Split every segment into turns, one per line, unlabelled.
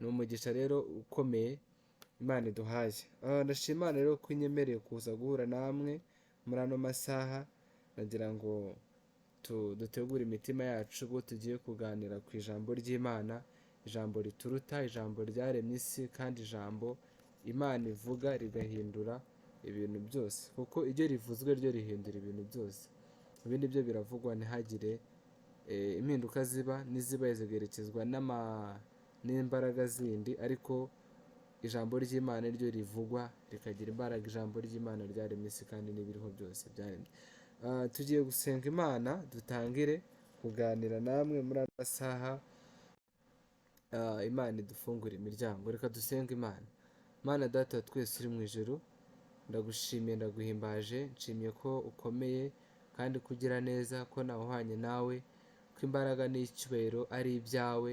ni umugisha rero ukomeye Imana iduhaye. Ndashima Imana rero ko inyemereye kuza guhura namwe muri ano masaha, nagira ngo dutegure imitima yacu ubwo tugiye kuganira ku ijambo ry'Imana, ijambo rituruta, ijambo ryaremye isi, kandi ijambo Imana ivuga rigahindura ibintu byose, kuko iryo rivuzwe ryo rihindura ibintu byose. Ibindi byo biravugwa ntihagire impinduka ziba, n'izibaye zigerekezwa n'imbaraga zindi, ariko ijambo ry'Imana ryo rivugwa rikagira imbaraga. Ijambo ry'Imana ryaremye isi kandi n'ibiriho byose byaremye. Tugiye gusenga Imana, dutangire kuganira namwe muri aya masaha. Imana idufungura imiryango. Reka dusenge Imana. Mana Data twese uri mu ijuru, ndagushimiye, ndaguhimbaje, nshimiye ko ukomeye kandi kugira neza, ko nawuhanye nawe, ko imbaraga n'icyubahiro ari ibyawe,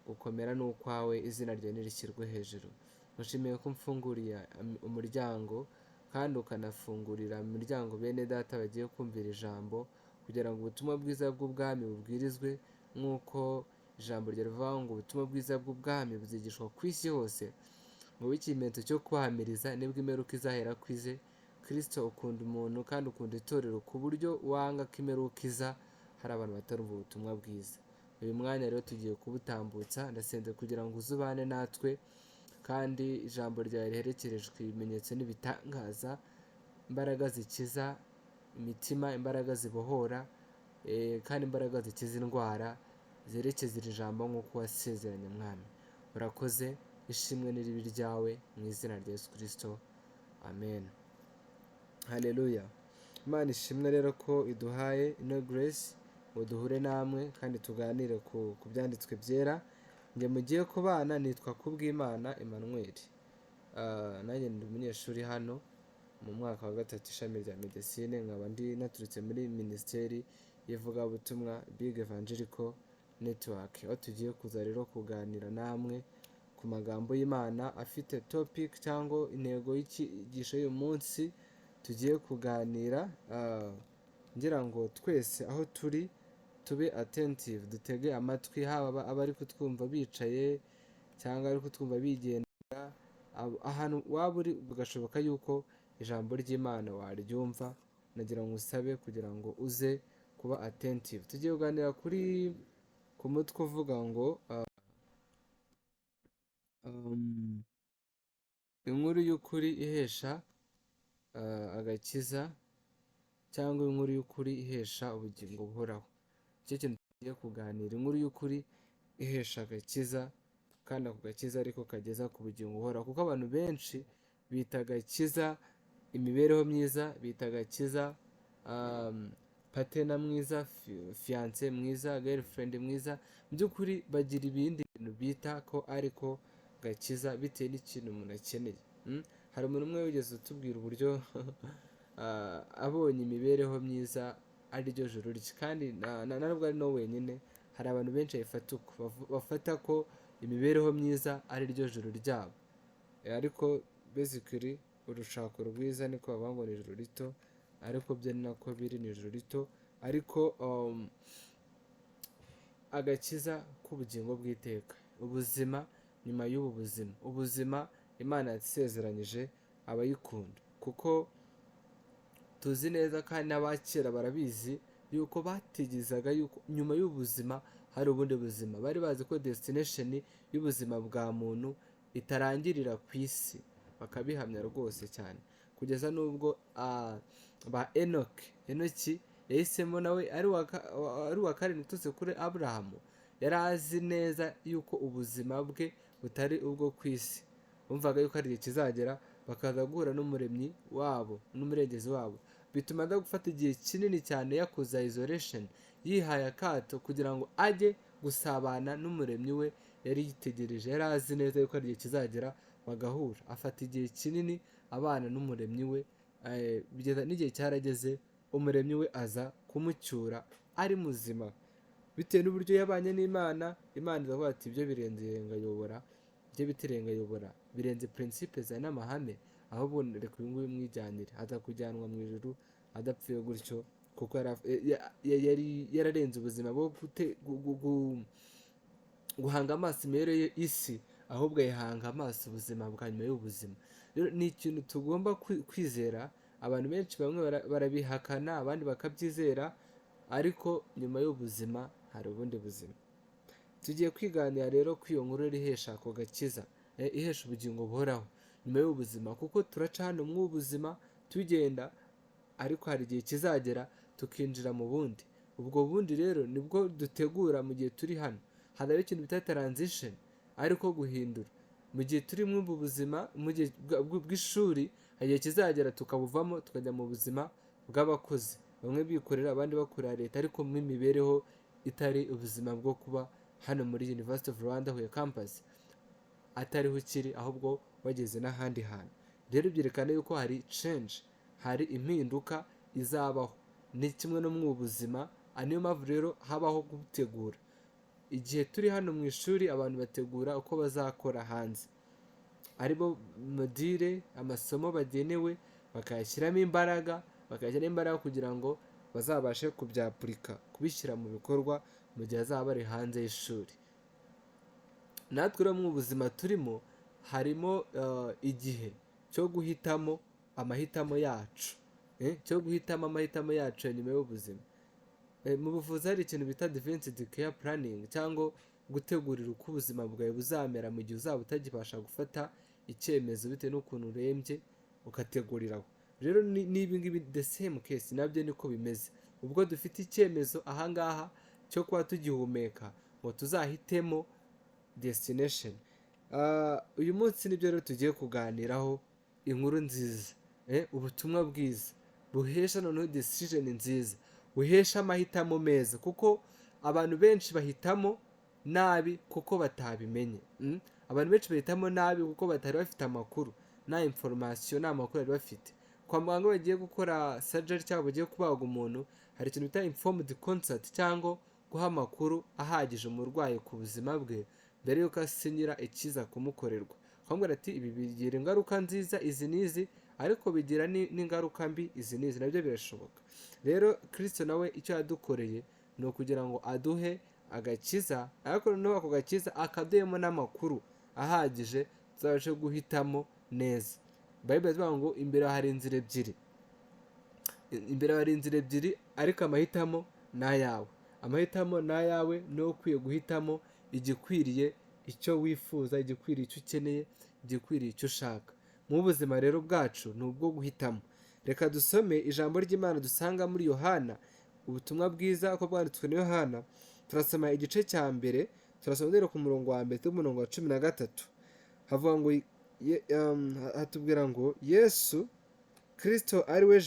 gukomera ni ukwawe, izina ryawe nirishyirwe hejuru. Nshimiye ko mfunguriye umuryango kandi ukanafungurira imiryango bene data bagiye kumvira ijambo, kugira ngo ubutumwa bwiza bw'ubwami bubwirizwe, nk'uko ijambo rivuga ngo ubutumwa bwiza bw'ubwami buzigishwa ku isi hose, ngo ikimenyetso cyo kuhamiriza nibwo imperuka izahera kwize. Kristo ukunda umuntu kandi ukunda itorero ku buryo wanga ko imperuka iza hari abantu batarumva ubutumwa bwiza. Uyu mwanya rero tugiye kubutambutsa, ndasenze kugira ngo uzubane natwe, kandi ijambo ryawe riherekerejwe ibimenyetso n'ibitangaza, imbaraga zikiza imitima, imbaraga zibohora, kandi imbaraga zikiza indwara, zerekeza iri jambo nk'uko wasezeranye Mwami. Urakoze, ishimwe n'iribi ryawe mu izina rya Yesu Kristo, amen. Haleluya. Imana ishimwe rero ko iduhaye ino grace ngo duhure namwe kandi tuganire ku byanditswe byera. Njye mugiye kubana nitwa KUBWIMANA Emmanuel. Nanjye ndi umunyeshuri hano mu mwaka wa 3 ishami rya medecine, nkaba ndi naturutse muri ministeri y'ivugabutumwa Big Evangelical Network. Aho tugiye kuza rero kuganira namwe ku magambo y'Imana afite topic cyangwa intego y'icyigisho y'uyu munsi. Tugiye kuganira ngira ngo twese aho turi tube attentive, dutege amatwi, haba abari kutwumva bicaye cyangwa ari kutwumva bigendera, ahantu waba uri bigashoboka yuko ijambo ry'Imana waryumva. Nagira ngo usabe kugira ngo uze kuba attentive. Tugiye kuganira ku mutwe uvuga ngo inkuru y'ukuri ihesha agakiza, cyangwa inkuru y'ukuri ihesha ubugingo buhoraho. Icyo kintu tugiye kuganira, inkuru y'ukuri ihesha agakiza, kandi ako gakiza ariko kageza ku bugingo buhoraho. Kuko abantu benshi bita agakiza imibereho myiza, bita agakiza patena mwiza, fiance mwiza, girlfriend mwiza. Mu by'ukuri bagira ibindi bintu bita ko ariko gakiza bitewe n'ikintu umuntu akeneye. Hari umuntu umwe wigeze utubwira uburyo abonye imibereho myiza ari ryo juru rye, kandi ntabwo ari no wenyine, hari abantu benshi bafata ko imibereho myiza ari ryo juru ryabo. Ariko basically urushako rwiza niko bavuga ngo ni ijuru rito, ariko byo ni nako biri, ni ijuru rito. Ariko agakiza k'ubugingo bw'iteka, ubuzima nyuma y'ubu buzima, ubuzima Imana yasezeranyije abayikunda. Kuko tuzi neza kandi n'abakera barabizi yuko batigizaga yuko nyuma y'ubuzima hari ubundi buzima. Bari bazi ko destination y'ubuzima bwa muntu itarangirira ku isi, bakabihamya rwose cyane, kugeza n'ubwo ba Enoki yahisemo nawe ari uwa karindwi uturutse kuri Aburahamu, yari azi neza yuko ubuzima bwe butari ubwo ku isi. Bumvaga yuko hari igihe kizagera bakaza guhura n'umuremyi wabo n'umurengezi wabo, bituma gufata igihe kinini cyane yakoze isolation, yihaye akato kugira ngo ajye gusabana n'umuremyi we yari yitegereje. Yari azi neza yuko hari igihe kizagera bagahura, afata igihe kinini abana n'umuremyi we, bigeza n'igihe cyarageze umuremyi we aza kumucyura ari muzima, bitewe n'uburyo yabanye n'Imana. Imana iravuga ati ibyo birenze irengayobora, ibyo bitirengayobora birenze principe za n'amahame, ahubwo reka uyu nguyu mwijyanire, aza kujyanwa mu ijuru adapfuye gutyo, kuko yari yararenze ubuzima bwo guhanga amaso imbere y'isi, ahubwo ayihanga amaso ubuzima bwa nyuma y'ubuzima. Rero ni ikintu tugomba kwizera. Abantu benshi bamwe barabihakana, abandi bakabyizera, ariko nyuma y'ubuzima hari ubundi buzima. Tugiye kwiganira rero ko iyo nkuru ihesha ako gakiza, ihesha ubugingo buhoraho nyuma y'ubuzima, kuko turaca hano mu buzima tugenda, ariko hari igihe kizagera tukinjira mu bundi. Ubwo bundi rero nibwo dutegura mu gihe turi hano. Hariho ikintu bita transition, ariko guhindura. Mu gihe turi mu buzima, mu gihe bw'ishuri, hari igihe kizagera tukabuvamo tukajya mu buzima bw'abakozi, bamwe bikorera abandi bakorera leta, ariko mu imibereho itari ubuzima bwo kuba hano muri University of Rwanda Huye campus, atariho ukiri, ahubwo wageze n'ahandi hantu. Rero byerekana yuko hari change, hari impinduka izabaho. Ni kimwe no mu buzima, niyo mpamvu rero habaho gutegura. Igihe turi hano mu ishuri, abantu bategura uko bazakora hanze, aribo modire, amasomo bagenewe, bakayashyiramo imbaraga kugira ngo bazabashe kubyapurika, kubishyira mu bikorwa mu gihe azaba bari hanze y'ishuri. Natwe rero mu buzima turimo, harimo igihe cyo guhitamo amahitamo yacu, ya nyuma y'ubuzima. Mu buvuzi hari ikintu bita advanced care planning, cyangwa gutegurira uko ubuzima bwawe buzamera mu gihe uzaba utagibasha gufata icyemezo bitewe n'ukuntu urembye, ugateguriraho. Rero n'ibi ngibi the same case, nabyo niko bimeze. Ubwo dufite icyemezo ahangaha cyo kuba tugihumeka, ngo tuzahitemo destination. Uyu munsi nibyo rero tugiye kuganiraho, inkuru nziza, ubutumwa bwiza buhesha noneho decision nziza, buhesha amahitamo meza, kuko abantu benshi bahitamo nabi kuko batabimenye. Abantu benshi bahitamo nabi kuko batari bafite amakuru, nta information, nta makuru bari bafite. Kwa muganga bagiye gukora surgery cyangwa bagiye kubaga umuntu, hari ikintu bita informed consent, cyangwa guha amakuru ahagije umurwayi ku buzima bwe mbere yuko asinyira ikiza kumukorerwa. Kwambwira ati ibi bigira ingaruka nziza izi n'izi, ariko bigira n'ingaruka mbi izi n'izi, nabyo birashoboka. Rero Kristo nawe icyo yadukoreye ni ukugira ngo aduhe agakiza, ariko noneho ako gakiza akaduhemo n'amakuru ahagije tuzabashe guhitamo neza. Bible ivuga ngo imbere hari inzira ebyiri, ariko amahitamo ni ayawe. Amahitamo ni ayawe, niwe ukwiye guhitamo igikwiriye icyo wifuza, igikwiriye icyo ukeneye, igikwiriye icyo ushaka. Mu buzima rero bwacu ni ubwo guhitamo. Reka dusome ijambo ry'Imana dusanga muri Yohana, ubutumwa bwiza uko bwanditswe na Yohana. Turasoma igice cya mbere, turasoma rero ku murongo wa mbere n'umurongo wa 13. Havuga ngo hatubwira ngo Yesu Kristo ariwe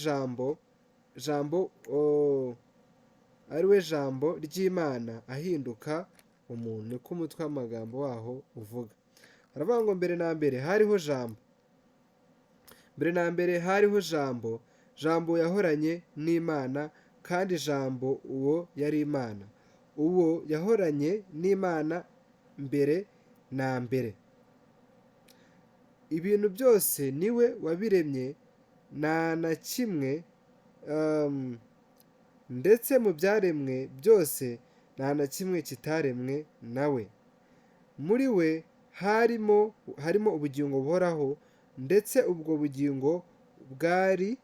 jambo ry'Imana ahinduka umuntu, niko umutwe w'amagambo waho uvuga. Haravuga ngo mbere na mbere hariho jambo, jambo yahoranye n'Imana, kandi jambo uwo yari Imana. Uwo yahoranye n'Imana mbere na mbere. Ibintu byose niwe wabiremye, nta na kimwe, ndetse mu byaremwe byose nta na kimwe kitaremwe nawe. Muri we harimo ubugingo buhoraho, ndetse ubwo bugingo bwari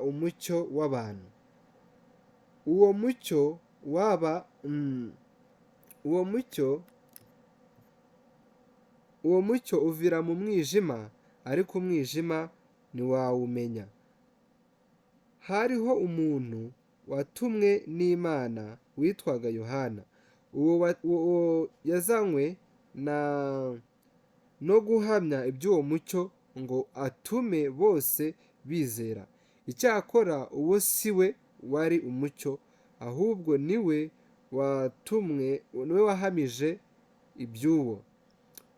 umucyo w'abantu. Uwo mucyo uvira mu mwijima, ariko umwijima ntiwawumenya. Hariho umuntu watumwe n'Imana witwaga Yohana. Uwo yazanywe no guhamya iby'uwo mucyo, ngo atume bose bizera. Icyakora uwo si we wari umucyo, ahubwo niwe wahamije iby'uwo.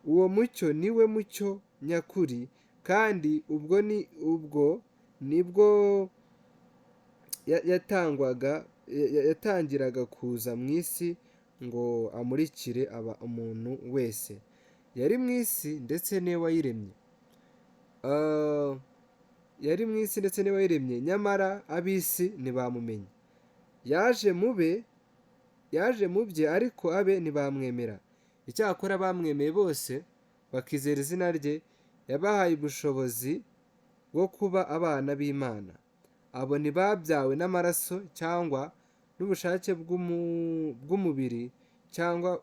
Uwo mucyo niwe mucyo nyakuri, kandi ubwo nibwo yatangiraga kuza mu isi ngo amurikire umuntu wese. Yari mu isi ndetse niwe wayiremye, nyamara ab'isi ntibamumenye. Yaje mu bye, ariko abe ntibamwemera. Icyakora bamwemeye bose bakizera izina rye, yabahaye ubushobozi bwo kuba abana b'Imana. Abo ntibabyawe n'amaraso cyangwa n'ubushake bw'umubiri cyangwa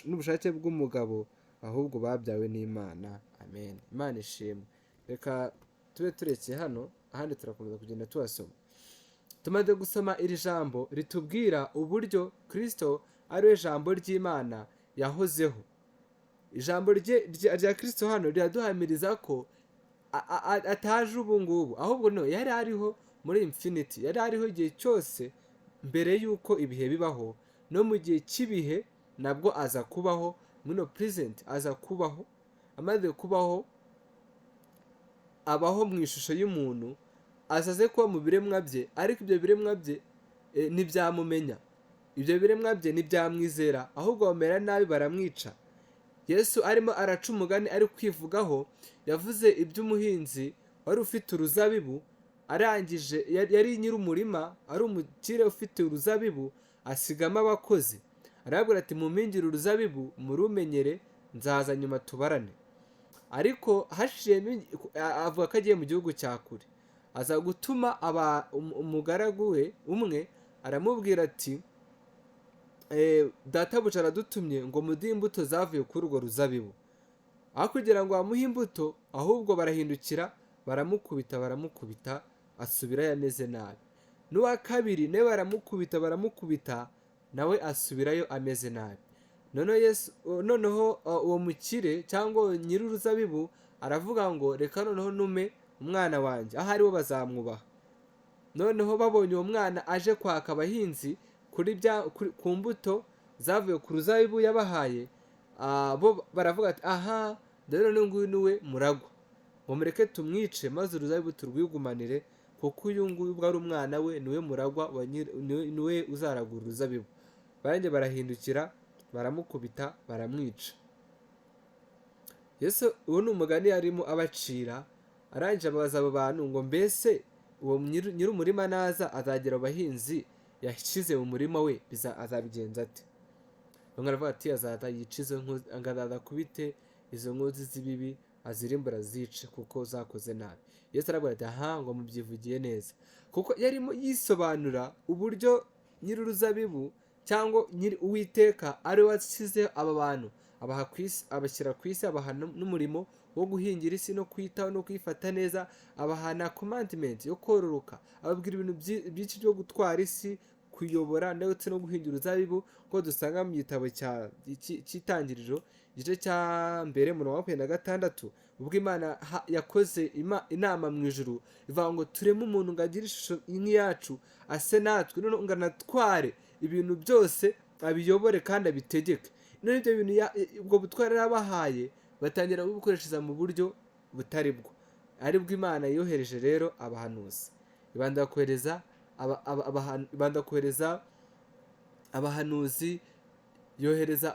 n'ubushake bw'umugabo, ahubwo babyawe n'Imana. Amen. Imana ishimwe. Reka tube turekeye hano, ahandi turakomeza kugenda tuhasoma. Tumaze gusoma iri jambo ritubwira uburyo Kristo ari we jambo ry'Imana yahozeho. Ijambo rya Kristo hano riraduhamiriza ko ataje ubu ngubu, ahubwo no yari ariho muri infinity, yari ariho igihe cyose mbere y'uko ibihe bibaho, no mu gihe cy'ibihe nabwo aza kubaho, muno present aza kubaho. Amaze kubaho abaho mu ishusho y'umuntu, azaze kuba mu biremwa bye, ariko ibyo biremwa bye ntibyamumenya, ibyo biremwa bye ntibyamwizera, ahubwo bamera nabi, baramwica. Yesu arimo araca umugani ari kwivugaho, yavuze iby'umuhinzi wari ufite uruzabibu, arangije yari nyir'umurima, ari umukire ufite uruzabibu, asigamo abakozi, arababwira ati mumpingire uruzabibu murumenyere, nzaza nyuma tubarane. Ariko avuga ko agiye mu gihugu cya kure, aza gutuma umugaragu we umwe, aramubwira ati databuja aradutumye ngo muduhe imbuto zavuye kuri urwo ruzabibu. Aho kugira ngo bamuhe imbuto, ahubwo barahindukira baramukubita, asubirayo ameze nabi. N'uwa kabiri nawe baramukubita, nawe asubirayo ameze nabi. Noneho uwo mukire cyangwa nyir'uruzabibu aravuga ngo reka noneho nume umwana wanjye, ahari bo bazamwubaha. Noneho babonye uwo mwana aje kwaka abahinzi ku mbuto zavuye ku ruzabibu yabahaye, bo baravuga ati aha, dore none nguyu niwe muragwa, ngo mureke tumwice maze uruzabibu turwigumanire, kuko uyu nguyu ubwo ari umwana we, niwe muragwa, niwe uzaragura uruzabibu. Barangiye barahindukira baramukubita baramwica. Yesu uwo ni umugani yarimo abacira, arangije ababaza abo bantu ngo mbese uwo nyir'umurima naza azagera abahinzi yashyize mu murima we azabigenza ate? Bamwe baravuga ati azaza yica izo nkozi, azaza kubite izo nkozi z'ibibi, azirimbura azice kuko zakoze nabi. Yesu aravuga ati aha, ngo mubyivugiye neza, kuko yarimo yisobanura uburyo nyir'uruzabibu cyangwa Uwiteka ari we washyizeho aba bantu, abashyira ku isi, abaha n'umurimo wo guhingira isi no kwitaho no kwifata neza, abahana commandment yo kororoka, ababwira ibintu byinshi byo gutwara isi, kuyobora ndetse no guhingira uruzabibu, ko dusanga mu gitabo cy'itangiriro igice cya mbere mu 26, ubwo Imana yakoze inama mu ijuru ivuga ngo tureme umuntu ngo agire ishusho nk'iyacu, ase natwe, noneho ngo anatware ibintu byose, abiyobore kandi abitegeke. None ibyo bintu ubwo butware yarabahaye, batangira kubukoresha mu buryo butari bwo, aribwo Imana yohereje rero abahanuzi, ibanda kohereza abahanuzi, yohereza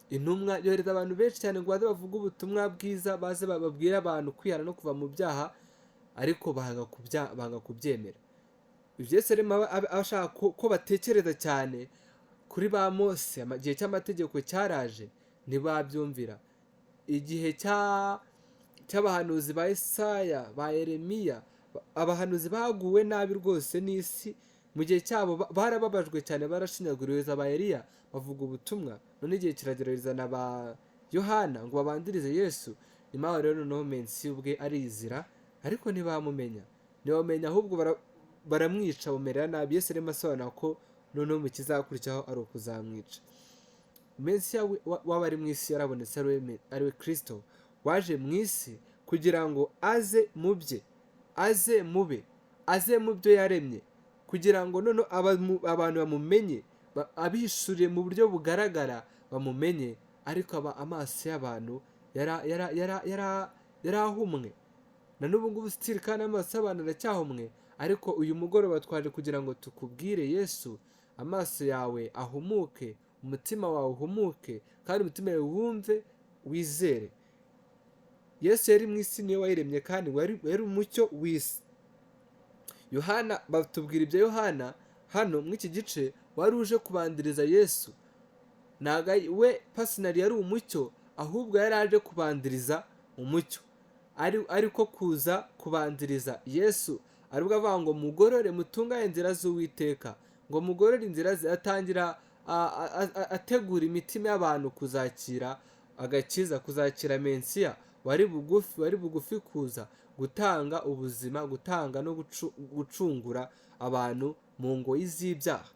intumwa, yohereza abantu benshi cyane ngo baze bavuge ubutumwa bwiza, baze babwire abantu kwihana no kuva mu byaha, ariko banga kubyemera. Yesu rero abashaka ko batekereza cyane kuri ba Mose, igihe cy'amategeko cyaraje ntibabyumvira. Igihe cy'abahanuzi ba Yesaya, ba Yeremiya, abahanuzi baguwe nabi rwose n'isi, mu gihe cyabo barababajwe cyane, barashinyaguriwe. Ba Eliya bavuga ubutumwa, none igihe kiragerageza na ba Yohana ngo babandirize Yesu, nyuma rero noneho mensi ubwe arizira, ariko ntibamumenya, ahubwo baramwica, bamerera nabi. Yesu rero asobanura ko noneho mu kizakurikiraho ari ukuzamwica. Mensi w'abari mu isi yarabonetse, ari we Kristo waje mu isi kugira ngo aze mu bye, aze mube, aze mu byo yaremye, kugira ngo noneho abantu bamumenye, abishuriye mu buryo bugaragara bamumenye, ariko amaso y'abantu yarahumwe. Na n'ubu ngubu still kandi amaso y'abantu aracyahumwe, ariko uyu mugoroba twaje kugira ngo tukubwire Yesu, amaso yawe ahumuke, umutima wawe uhumuke, kandi umutima wawe wumve, wizere. Yesu yari mu isi, niwe wayiremye, kandi yari umucyo w'isi. Yohana, batubwira ibya Yohana hano muri iki gice, wari uje kubandiriza Yesu. Ntago we personally yari umucyo, ahubwo yari aje kubandiriza umucyo, ariko kuza kubandiriza Yesu aribwo avuga ngo mugorore mutunganye inzira z'Uwiteka, ngo mugorore inzira ze, atangira ategura imitima y'abantu kuzakira agakiza, kuzakira Mensiya wari bugufi kuza gutanga ubuzima, gutanga no gucungura abantu mu ngoyi z'ibyaha.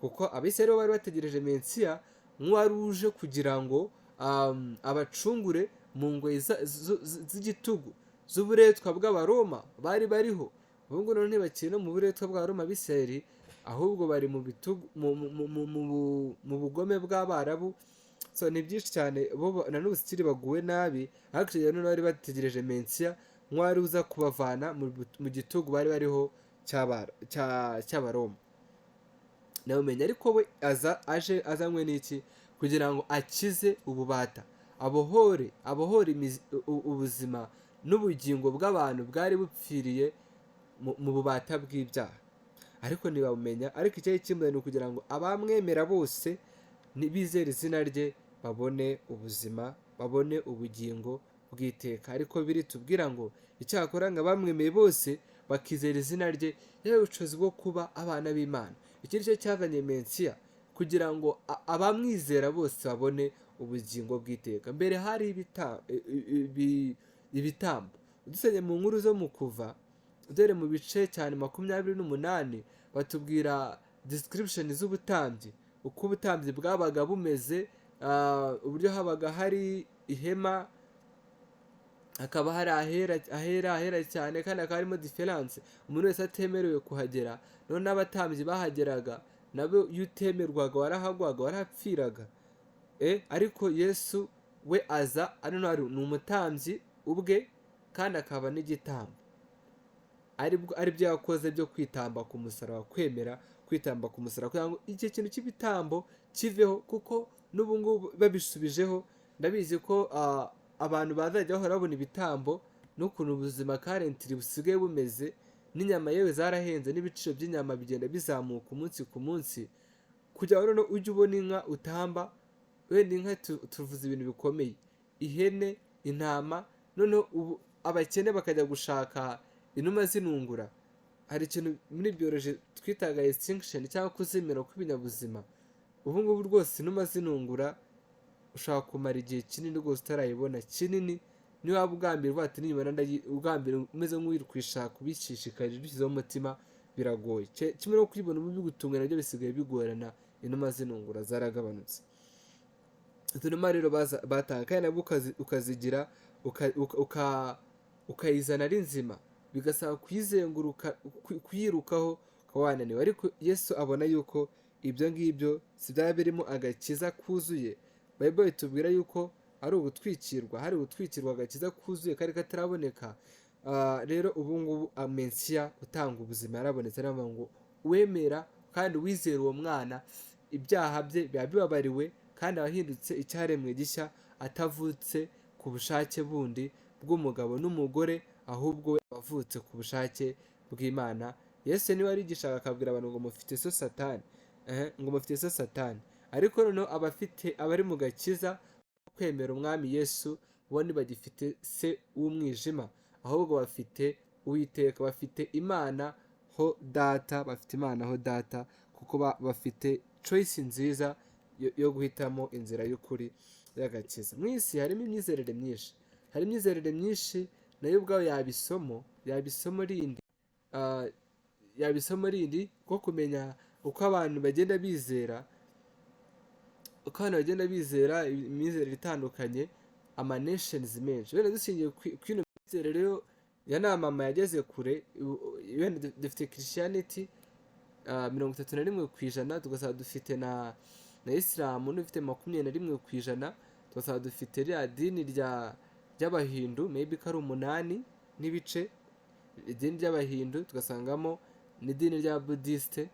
Kuko abisirayeli bari bategereje Mensiya nk'uwari uje kugira ngo abacungure mu ngoyi z'igitugu z'uburetwa bw'Abaroma bari bariho. Ubu ngubu none ntibakiri no mu buretwa bw'Abaroma, Abisirayeli ahubwo bari mu bugome bw'Abarabu. So ni byinshi cyane, bo na n'ubu sikiri baguwe nabi, ariko rero bari bategereje Mensiya nk'uwari uza kubavana mu gitugu bari bariho cy'Abaroma. Nawumenya ariko we azanywe n'iki? Kugira ngo akize ububata, abohore ubuzima n'ubugingo bw'abantu bwari bupfiriye mu bubata bw'ibyaha. Ariko ntibamenya, ariko icyari kimwe ni ukugira ngo abamwemera bose bizere izina rye babone ubuzima, babone ubugingo bw'iteka. Ariko biri tubwira ngo icyakora ngo abamwemeye bose bakizera izina rye yewe ubushobozi bwo kuba abana b'Imana. Iki ni cyo cyazanye Mensiya, kugira ngo abamwizera bose babone ubugingo bw'iteka. Mbere hari ibitambo. Dusenye mu nkuru zo mu Kuva, dore mu bice cyane 28 batubwira description z'ubutambyi, uko ubutambyi bwabaga bumeze, uburyo habaga hari ihema, hakaba hari ahera cyane, kandi hakaba harimo diferanse, umuntu wese atemerewe kuhagera. None n'abatambyi bahageraga nabo iyo utemerwaga warahagwaga, warahapfiraga. Ariko Yesu we aza ni umutambyi ubwe, kandi akaba n'igitambo, ari byo yakoze byo kwitamba ku musaraba, kwemera kwitamba ku musaraba, kugira ngo iki kintu cy'ibitambo kiveho. Kuko n'ubu ngubu babisubijeho, ndabizi ko abantu bazajya bahora babona ibitambo n'ukuntu ubuzima karentiri busigaye bumeze, n'inyama yewe zarahenze, n'ibiciro by'inyama bigenda bizamuka umunsi ku munsi, kugira ngo noneho ujye ubona inka utamba. Wenda inka tuvuze ibintu bikomeye, ihene, intama, noneho ubu abakene bakajya gushaka inuma zinungura. Hari ikintu muri biology twitaga extinction cyangwa kuzimira kw'ibinyabuzima. Ubu ngubu rwose inuma zinungura ushaka kumara igihe kinini rwose utarayibona kinini, niyo waba ugambira uvuga ati nibona ugambira umeze nk'uri kwishaka ubishishikarije ubishyizeho umutima, biragoye. Kimwe no kuyibona ubu bigutunga nabyo bisigaye bigorana, inuma zinungura zaragabanutse. Izo numa rero batanga, kandi nabwo ukazigira ukayizana ari nzima, bigasaba kuyizenguruka, kuyirukaho ukaba wananiwe. Ariko Yesu abona yuko ibyo ngibyo si byaba birimo agakiza kuzuye. Bible itubwira yuko ari ugutwikirwa, hari gutwikirwa agakiza kuzuye kari kataraboneka. Rero ubu ngubu Mensiya utanga ubuzima yarabonetse, aravuga ngo wemera kandi wizera uwo mwana, ibyaha bye biba bibabariwe, kandi abahindutse icyaremwe gishya, atavutse ku bushake bundi bw'umugabo n'umugore, ahubwo we wavutse ku bushake bw'Imana. Yesu niwe arigishaga akabwira abantu ngo mufite so Satani, ngo mufite so Satani. Ariko noneho abari mu gakiza kwemera umwami Yesu, bo ntibagifite se w'umwijima, ahubwo bafite Uwiteka, bafite Imana ho Data, bafite Imana ho Data, kuko bafite choice nziza yo guhitamo inzira y'ukuri y'agakiza. Mu isi harimo imyizerere myinshi, hari imyizerere myinshi nayo ubwayo yabisomo rindi ko kumenya uko abantu bagenda bizera, imyizerere itandukanye, ama nations menshi. Wenda dushingiye kwino myizerere yo ya mama yageze kure, wenda dufite Christianity 31%, tugasaba dufite na Islam dufite 21%, tugasaba dufite rya dini ry'Abahindu maybe kari 8 n'ibice, idini ry'Abahindu tugasangamo n'idini rya Buddhiste.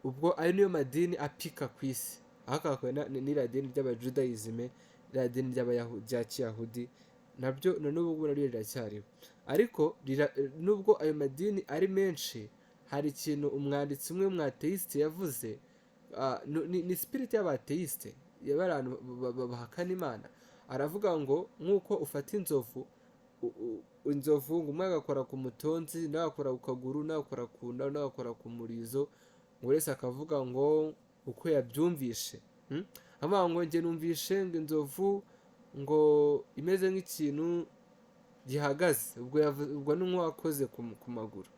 Ubwo ayo niyo madini apika ku isi. Ahakakwe n'ira dini ry'Abajudaism, rya dini rya Kiyahudi, nabyo n'ubu ngubu naryo riracyariho. Ariko nubwo ayo madini ari menshi, hari ikintu umwanditsi umwe w'umwateiste yavuze, ni spirit y'abateiste, y'abantu bahakana Imana. Aravuga ngo nk'uko ufata inzovu, inzovu ngo umwe agakora ku mutonzi, nawe agakora ku kaguru, nawe agakora ku nda, nawe agakora ku murizo, ngo wese akavuga ngo uko yabyumvishe. Avuga ngo njye numvishe ngo inzovu ngo imeze nk'ikintu gihagaze, ubwo ni nk'uwakoze ku maguru.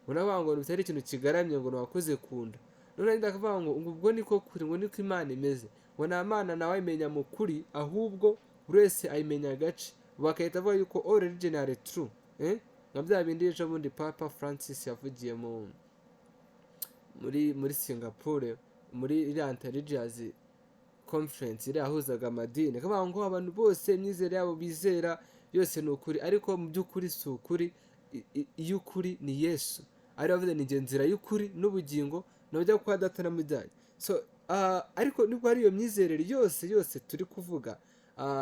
Unavuga ngo bitari ikintu kigaramye ngo wakoze ku nda. None ndakavuga ngo ubwo niko kuri, ngo niko Imana imeze. Ngo nta Mana nawe ayimenya mu kuri, ahubwo buri wese ayimenya agace. Bakahita bavuga yuko all religion are true. Nka bya bindi ejo bundi Papa Francis yavugiye muri Singapore, muri iriya religious conference iriya yahuzaga amadini. Akavuga ngo abantu bose imyizere yabo bizera yose ni ukuri, ariko mu by'ukuri si ukuri. Iy'ukuri ni Yesu. Ari bavuze ni njye nzira y'ukuri n'ubugingo, nujya kwa data namujyanye. So ariko nubwo ari iyo myizerere yose turi kuvuga,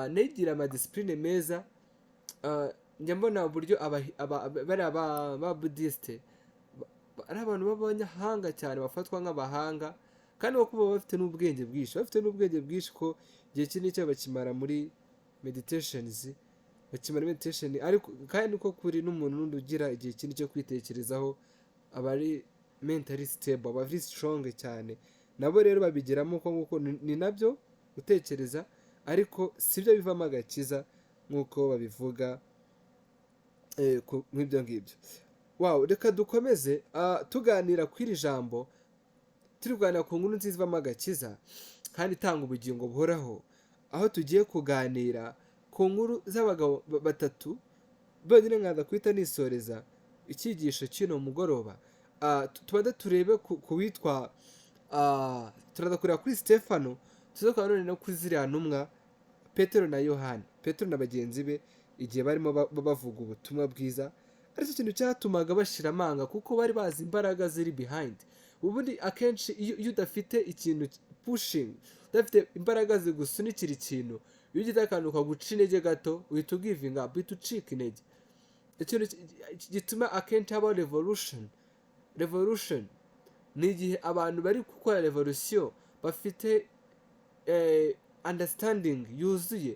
negira amadisipurine meza. Njya mbona uburyo bariya ba budisite ari abantu b'abanyahanga cyane, bafatwa nk'abahanga, kandi kuba bafite n'ubwenge bwinshi, ko igihe kinini cyo bakimara muri meditations, ariko kandi ko kuri n'umuntu n'undi ugira igihe kinini cyo kwitekerezaho, aba ari mentally stable, aba ari strong cyane. Nabo rero babigiramo ko nguko ni nabyo gutekereza, ariko sibyo bivamo agakiza nk'uko babivuga nk'ibyo ngibyo. Wow, reka dukomeze tuganira ku iri jambo, turi kuganira ku nkuru nziza ivamo agakiza kandi itanga ubugingo buhoraho, aho tugiye kuganira ku nkuru z'abagabo batatu bonyine. Nkaza kwita nisoreza icyigisho cy'ino mugoroba. Tubanza turebe ku witwa, turaza kureba kuri Sitefano, tuza none no kuri ziriya ntumwa Petero na Yohani, Petero na bagenzi be, igihe barimo bavuga ubutumwa bwiza. Aricyo kintu cyatumaga bashira amanga, kuko bari bazi imbaraga ziri behind. Ubundi akenshi iyo udafite ikintu pushing, udafite imbaraga zigusunikira ikintu, iyo ugize akantu kaguca intege gato, uhita ugivinga up, uhita ucika intege. Ikintu gituma akenshi habaho revolution ni igihe abantu bari gukora revolution bafite understanding yuzuye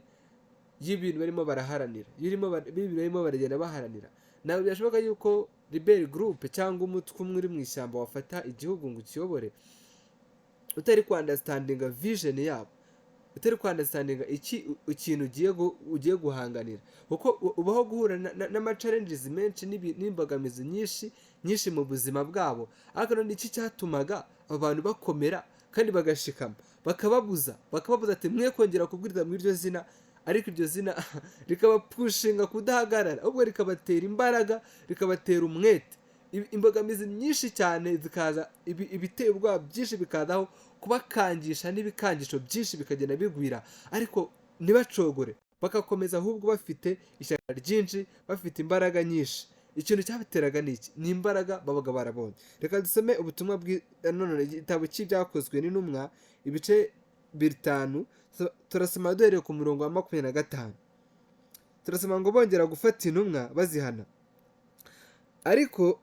y'ibintu barimo baraharanira, barimo baragenda baharanira. Ntabwo byashoboka yuko rebel group cyangwa umutwe umwe uri mu ishyamba wafata igihugu ngo ukiyobore utari ku understanding vision yabo, utari ku understanding ikintu ugiye guhanganira, kuko ubaho guhura n'ama challenges menshi n'imbogamizi nyinshi mu buzima bwabo. Ariko none iki cyatumaga abantu bakomera kandi bagashikama, bakababuza ati mwe kongera kubwiriza muri iryo zina, ariko iryo zina rikabapushinga kudahagarara, ahubwo rikabatera imbaraga, rikabatera umwete. Imbogamizi nyinshi cyane zikaza, ibiteye ubwoba byinshi bikazaho, kubakangisha n'ibikangisho byinshi bikagenda bigwira, ariko ntibacogore, bagakomeza ahubwo bafite ishyaka ryinshi, bafite imbaraga nyinshi. Ikintu cyabiteraga ni iki? Ni imbaraga babaga barabonye. Reka dusome ubutumwa none igitabo cy'ibyakozwe n'intumwa, ibice 5, turasoma duhereye ku murongo wa 25. Turasoma ngo bongera gufata intumwa bazihana, ariko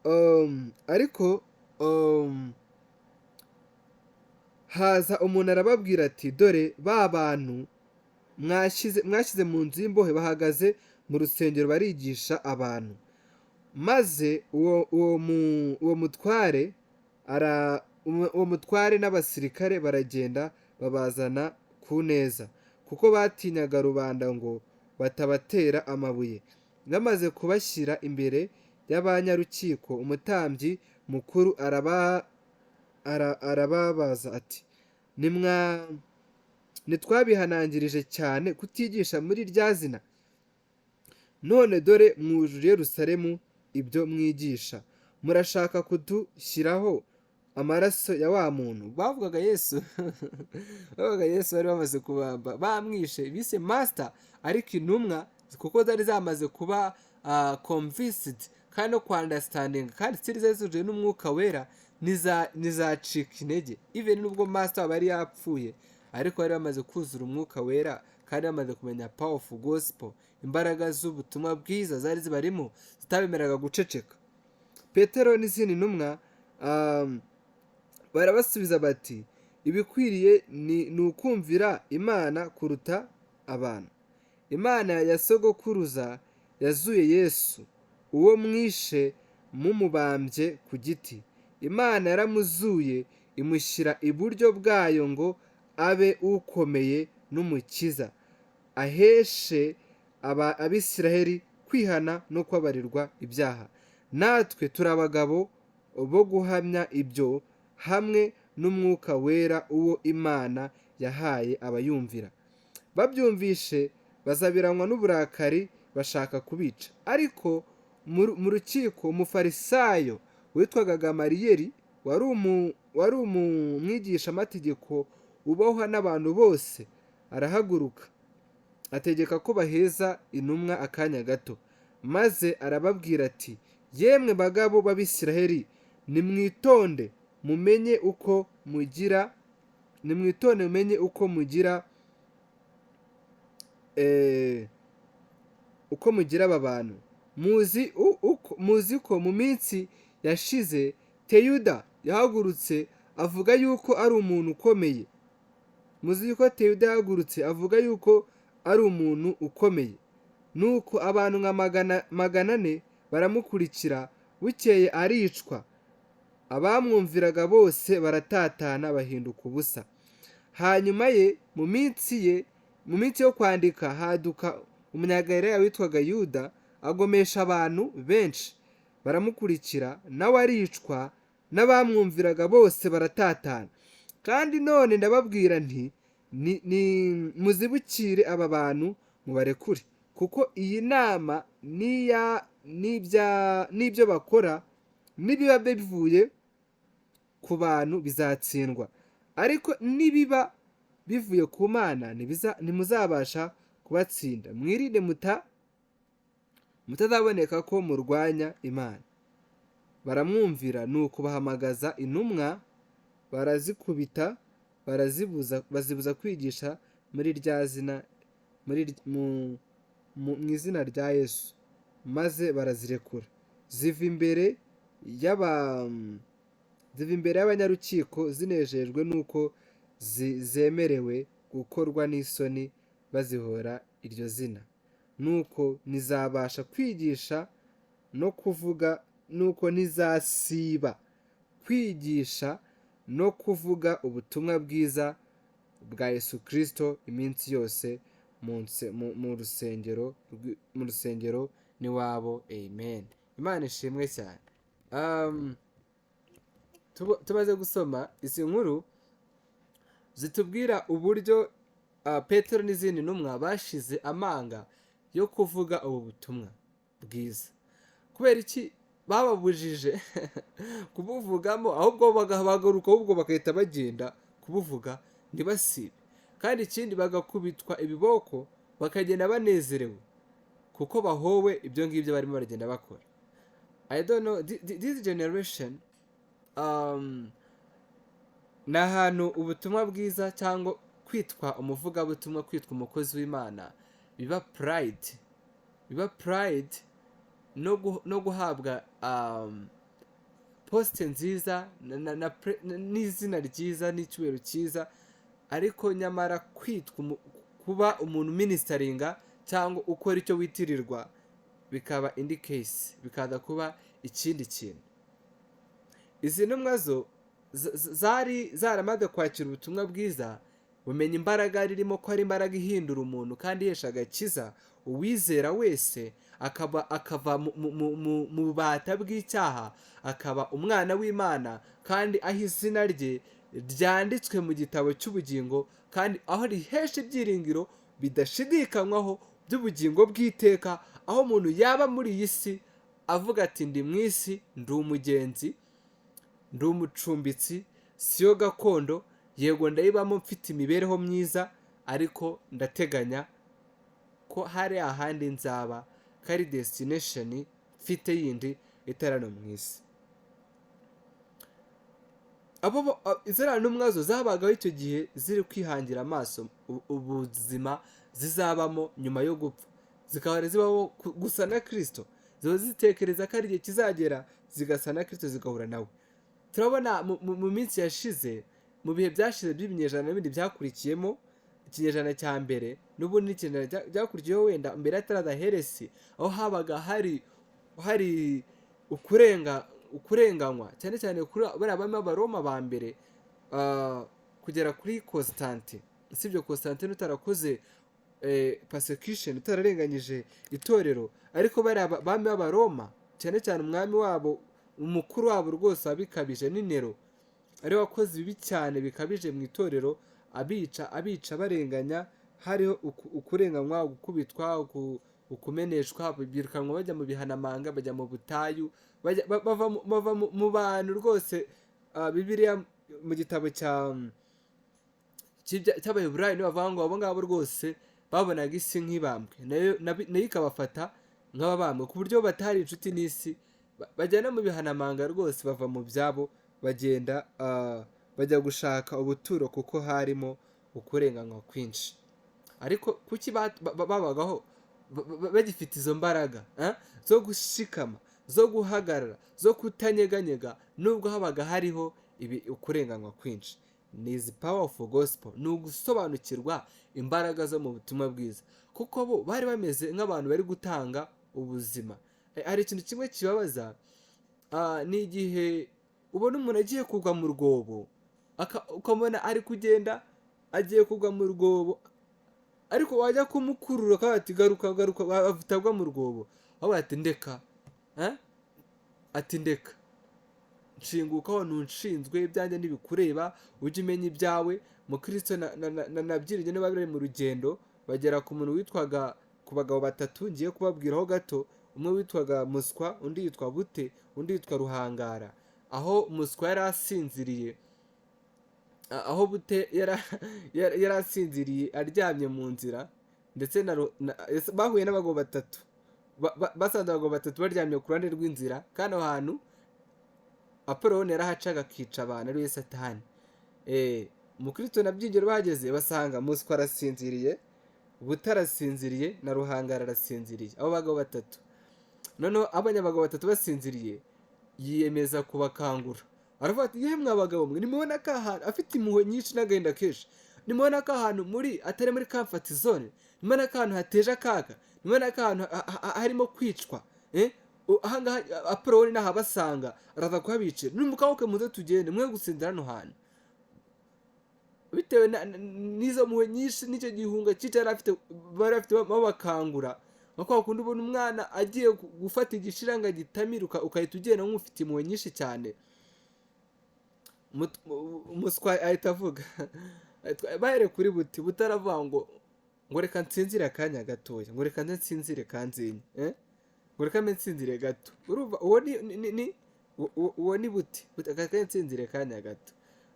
haza umuntu arababwira ati, dore ba bantu mwashyize mu nzu y'imbohe bahagaze mu rusengero barigisha abantu. Maze uwo mutware n'abasirikare baragenda babazana ku neza, kuko batinyaga rubanda ngo batabatera amabuye. Bamaze kubashyira imbere y'abanyarukiko, umutambyi mukuru arababaza ati, ntitwabihanangirije cyane kutigisha muri rya zina? None dore mwujuje Yerusalemu ibyo mwigisha, murashaka kudushyiraho amaraso ya wa muntu? Bavugaga Yesu bari bamaze kubamba, bamwishe, bise master. Ariko intumwa kuko zari zamaze kuba convinced kandi no understanding, kandi zari zuzuje n'umwuka wera, nizacika intege. Even nubwo master bari yapfuye, ariko bari bamaze kuzura umwuka wera, kandi bamaze kumenya powerful gospel, imbaraga z'ubutumwa bwiza zari zibarimo, zitabemeraga guceceka. Petero n'izindi ntumwa barabasubiza bati, ibikwiriye ni ukumvira Imana kuruta abantu. Imana ya sogokuruza yazuye Yesu, uwo mwishe mumubambye ku giti. Imana yaramuzuye imushyira iburyo bwayo ngo abe ukomeye n'umukiza, aheshe Abisiraheli kwihana no kubabarirwa ibyaha. Natwe turi abagabo bo guhamya ibyo hamwe n'umwuka wera uwo Imana yahaye abayumvira. Babyumvishe bazabiranywa n'uburakari bashaka kubica. Ariko mu rukiko umufarisayo witwaga Gamaliyeli wari umwigishamategeko ubahwa n'abantu bose, arahaguruka ategeka ko baheza intumwa akanya gato, maze arababwira ati, yemwe bagabo b'Abisiraheli, nimwitonde mumenye uko mugira aba bantu. Muzi ko mu minsi yashize Teyuda yahagurutse avuga yuko ari umuntu ukomeye. Nuko abantu nka magana ane baramukurikira, bukeye aricwa. Abamwumviraga bose baratatana bahinduka ubusa. Hanyuma ye mu minsi yo kwandika haduka umunyagalilaya witwaga Yuda, agomesha abantu benshi, baramukurikira nawe aricwa, n'abamwumviraga bose baratatana. Kandi none ndababwira nti muzibukire aba bantu mubarekure, kuko iyi nama n'ibyo bakora nibiba bivuye ku bantu bizatsindwa, ariko nibiba bivuye ku Mana ntimuzabasha kubatsinda. Mwirinde mutazaboneka ko murwanya Imana. Baramwumvira, nuko bahamagaza intumwa, barazikubita, bazibuza kwigisha muri rya zina, mu izina rya Yesu, maze barazirekura. Ziva imbere y'abanyarukiko zinejejwe nuko zemerewe gukorwa n'isoni bazihora iryo zina. Nuko ntizabasha kwigisha no kuvuga, nuko ntizasiba kwigisha no kuvuga ubutumwa bwiza bwa Yesu Kristo iminsi yose mu rusengero n'iwabo. Amen. Imana ishimwe cyane. Tumaze gusoma izi nkuru zitubwira uburyo Petero n'izindi ntumwa bashize amanga yo kuvuga ubu butumwa bwiza. Kubera iki bababujije kubuvugamo, ahubwo bagahagaruka, ahubwo bagahita bagenda kubuvuga ntibasibe. Kandi ikindi bagakubitwa ibiboko bakagenda banezerewe kuko bahowe ibyo ngibyo barimo baragenda bakora. I don't know, this generation ni ahantu ubutumwa bwiza cyangwa kwitwa umuvugabutumwa, kwitwa umukozi w'Imana biba pride no guhabwa poste nziza n'izina ryiza n'icyubahiro cyiza. Ariko nyamara kwitwa kuba umuntu ministeringa cyangwa ukora icyo witirirwa bikaba indi case, bikaza kuba ikindi kintu. Izi ntumwa zo zari zaramaze kwakira ubutumwa bwiza, bumenya imbaraga ririmo, ko ari imbaraga ihindura umuntu kandi ihesha agakiza uwizera wese, akava mu bubata bw'icyaha akaba umwana w'Imana, kandi aho izina rye ryanditswe mu gitabo cy'ubugingo, kandi aho rihesha ibyiringiro bidashidikanywaho by'ubugingo bw'iteka. Aho umuntu yaba muri iyi si avuga ati ndi mu isi, ndi umugenzi, ndi umucumbitsi, siyo gakondo, yego ndayibamo mfite imibereho myiza, ariko ndateganya ko hari ahandi nzaba, kari destination mfite yindi itarano mu isi. Iziriya ntumwa zo zabagaho icyo gihe ziri kwihangira amaso ubuzima zizabamo nyuma yo gupfa, zikaba zibaho gusa na Kristo. Ziba zitekereza ko ari igihe kizagera zigasa na Kristo, zigahura nawe. Turabona mu minsi yashize mu bihe byashize by'ibinyejana n'ibindi byakurikiyemo ikinyejana cya mbere n'ubundi n'ikinyejana byakurikiyeho wenda mbere y'ataraza heresi, aho habaga hari ukurenganywa cyane cyane kuri bariya bami b'abaroma ba mbere, kugera kuri Constantine. Usibye Constantine utarakoze persecution, utararenganyije itorero, ariko bariya bami b'abaroma cyane cyane umwami wabo umukuru wabo rwose wabikabije ni Nero, ari wakoze ibibi cyane bikabije mu itorero, abica barenganya, hariho ukurenganywa, gukubitwa, ukumeneshwa, birukanwa bajya mu bihanamanga, bajya mu butayu, bava mu bantu rwose. Bibiliya mu gitabo cy'Abaheburayo niyo bavuga ngo abo ngabo rwose babonaga isi nk'ibambwe, nayo ikabafata nk'ababambwe, ku buryo batari inshuti n'isi, bajyana mu bihanamanga rwose, bava mu byabo bagenda bajya gushaka ubuturo, kuko harimo ukurenganywa kwinshi. Ariko kuki babagaho bagifite izo mbaraga zo gushikama, zo guhagarara, zo kutanyeganyega, nubwo habaga hariho ukurenganywa kwinshi? Ni izi power of gospel, ni ugusobanukirwa imbaraga zo mu butumwa bwiza, kuko bo bari bameze nk'abantu bari gutanga ubuzima. Hari ikintu kimwe kibabaza, ni igihe ubona umuntu agiye kugwa mu rwobo, ukamubona ari kugenda agiye kugwa mu rwobo, ariko wajya kumukurura akaba ati garuka atagwa mu rwobo, aho ati ndeka, ati ndeka, nshingukaho, ntunshinzwe, ibyanjye ntibikureba, ujye umenya ibyawe. Mu Kristo nabyirinze niba bari mu rugendo, bagera ku muntu witwaga, ku bagabo batatu ngiye kubabwiraho gato. Umwe witwaga Muswa, undi yitwa Bute, undi yitwa Ruhangara. Aho Muswa yari asinziriye, aho Bute yari asinziriye aryamye mu nzira, ndetse bahuye n'abagabo batatu, basanze abagabo batatu baryamye ku ruhande rw'inzira, kandi aho hantu Apoloni yarahacaga akica abantu, ariwe Satani. Mu Kristo nabyigero bahageze basanga Muswa arasinziriye, Bute arasinziriye, na Ruhangara arasinziriye, abo bagabo batatu. Noneho abanyabagabo batatu basinziriye, yiyemeza kubakangura, aravuga ati yemwe abagabo mwe, nimubona ko ahantu, afite impuhwe nyinshi n'agahinda kenshi, nimubona ko ahantu muri atari muri comfort zone, nimubona ko ahantu hateje akaga, nimubona ko ahantu harimo kwicwa, ahangaha Apoloni nahabasanga araza kuhabicira, nimukabuke muze tugende, mwe gusinzira hano hantu. Bitewe n'izo mpuhwe nyinshi n'icyo gihunga cy'icyo bari bafite babakangura, nko kwa kundi ubona umwana agiye gufata igishiranga gitamiruka, ukahita ugenda nk'ufite impuhwe nyinshi cyane. Umuswa ahita avuga, bahere kuri Bute, butaravuga ngo reka nsinzire akanya gatoya, ngo reka nsinzire kanzinye, ngo reka nsinzire gato. Urumva uwo ni Bute, reka nsinzire akanya gato.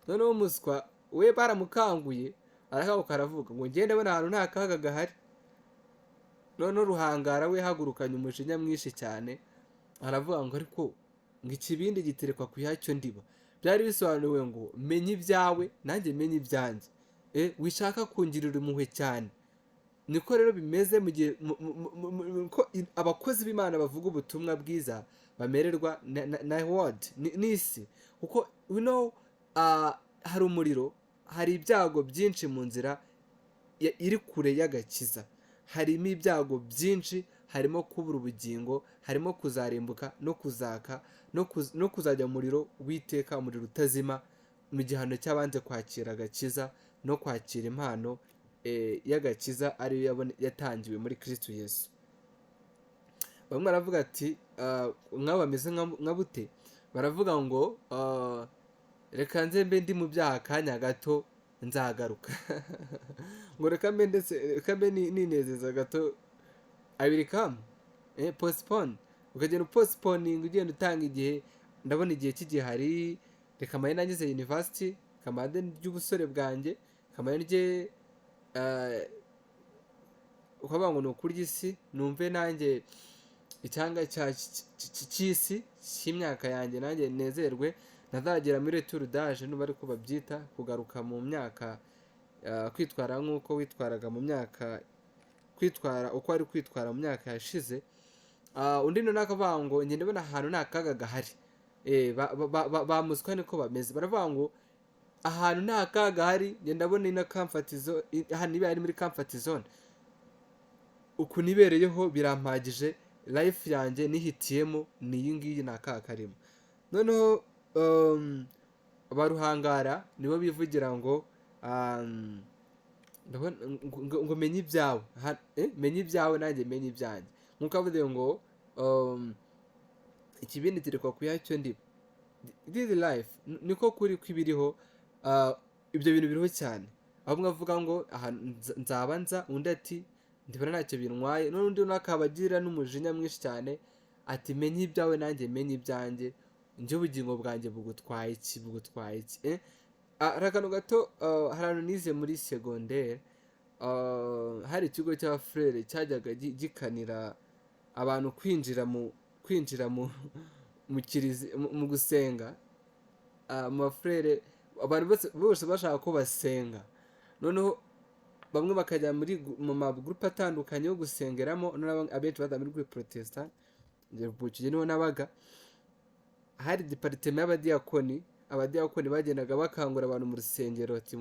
Noneho Umuswa we baramukanguye, arahaguruka aravuga ngo ngende abona ahantu nta kaga gahari. Noneho Ruhangara we hagurukanye umujinya mwinshi cyane, aravuga ngo ariko ngo ikibindi giterekwa ku yacyo ndiba. Byari bisobanuwe ngo menya ibyawe nanjye menya ibyanjye, wishaka kungirira impuhwe cyane. Niko rero bimeze mu gihe ko abakozi b'Imana bavuga ubutumwa bwiza bamererwa na word n'isi, kuko hari umuriro, hari ibyago byinshi mu nzira iri kure y'agakiza, harimo ibyago byinshi, harimo kubura ubugingo, harimo kuzarimbuka no kuzaka no kuzajya mu muriro w'iteka, umuriro utazima, mu gihano cy'abanze kwakira agakiza no kwakira impano y'agakiza ariyo yatangiwe muri Kristo Yesu. Bamwe baravuga ati nk'abo bameze nka Bute, baravuga ngo reka nze mbe ndi mu byaha akanya gato nzagaruka, ngo reka mbe ninezeza gato, I will come, postpone, ukagenda postponing, ugenda utanga igihe, ndabona igihe cy'igihari, reka maye nangize university, kamande ry'ubusore bwanjye, kamande rye ukavuga ngo ni ukurya isi, numve nanjye icyanga cy'isi cy'imyaka yanjye, nanjye nezerwe, ntazagera muri retour d'âge nuba ariko babyita, kugaruka mu myaka, kwitwara nk'uko witwaraga mu myaka, kwitwara uko ari kwitwara mu myaka yashize. Undi no nakavuga ngo njye ndabona ahantu nta kaga gahari. Bamuswa niko bameze, baravuga ngo ahantu nta kaga hari, ngenda ndabona ina comfort zone, ahantu niba ari muri comfort zone, uku nibereyeho birampagije, life yanjye nihitiyemo ni iyi ngiyi, nta kaga karimo. Noneho baruhangara nibo bivugira ngo ngo menye ibyawe, menye ibyawe nanjye menye ibyanjye, nkuko avuze ngo ikibindi kirekwa kuyaha icyo ndiba. This life niko kuri kwibiriho, ibyo bintu biriho cyane. Ahubwo avuga ngo nzaba nza, undi ati ndibona ntacyo bintwaye, n'undi nakabagira n'umujinya mwinshi cyane ati menye ibyawe nanjye menye ibyanjye, njye ubugingo bwanjye bugutwaye iki, bugutwaye iki. Hari akantu gato, hari ahantu nize muri segondere, hari ikigo cy'abafurere cyajyaga gikanira abantu kwinjira mu gusenga, mu bafurere abantu bose bashaka ko basenga. Noneho bamwe bakajya mu magrupe atandukanye yo gusengeramo, abenshi baza muri groupe protestant, njye niho nabaga. Hari departement y'abadiyakoni, abadiyakoni bagendaga bakangura abantu mu rusengero ati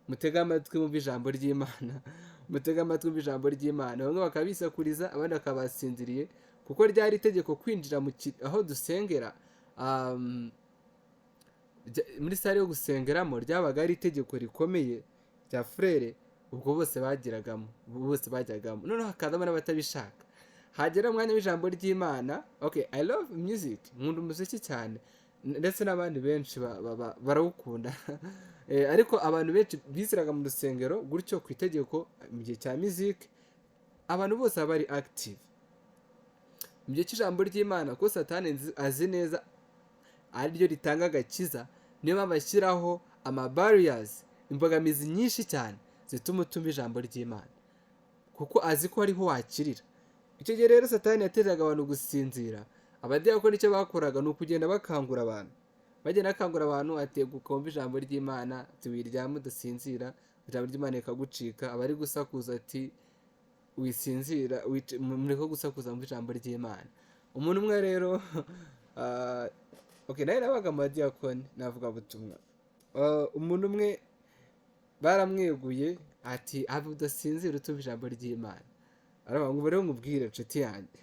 mutega amatwi mu ijambo ry'Imana, mutega amatwi mu ijambo ry'Imana. Bamwe bakabisakuriza, abandi bakabasinziriye, kuko ryari itegeko kwinjira aho dusengera, muri sare yo gusengeramo ryabaga ari itegeko rikomeye rya frere, ubwo bose bajyagamo. Noneho hakazamo n'abatabishaka, hagera umwanya w'ijambo ry'Imana. Okay, I love music, nkunda umuziki cyane, ndetse n'abandi benshi barawukunda ariko abantu benshi biziraga mu rusengero gutyo ku itegeko. Mu gihe cya music abantu bose baba bari active. Mu gihe cy'ijambo ry'Imana, ko Satani azi neza ari ryo ritanga agakiza, niyo mpamvu ashyiraho barriers, imbogamizi nyinshi cyane zituma utumva ijambo ry'Imana, kuko azi ko ariho wakirira. Icyo gihe rero Satani yateraga abantu gusinzira. Abadiyakoni icyo bakoraga ni ukugenda bakangura abantu, bagenda bakangura abantu ati gukomva ijambo ry'Imana, tuwiryama udasinzira, ijambo ry'Imana rikagucika. Abari gusakuza ati wisinzira, mureko gusakuza mu ijambo ry'Imana. Umuntu umwe rero nawe nabaga mu badiyakoni, navuga butumwa. Umuntu umwe baramweguye ati ave udasinzira utumva ijambo ry'Imana. Aravuga ngo rero nkubwire nshuti yanjye,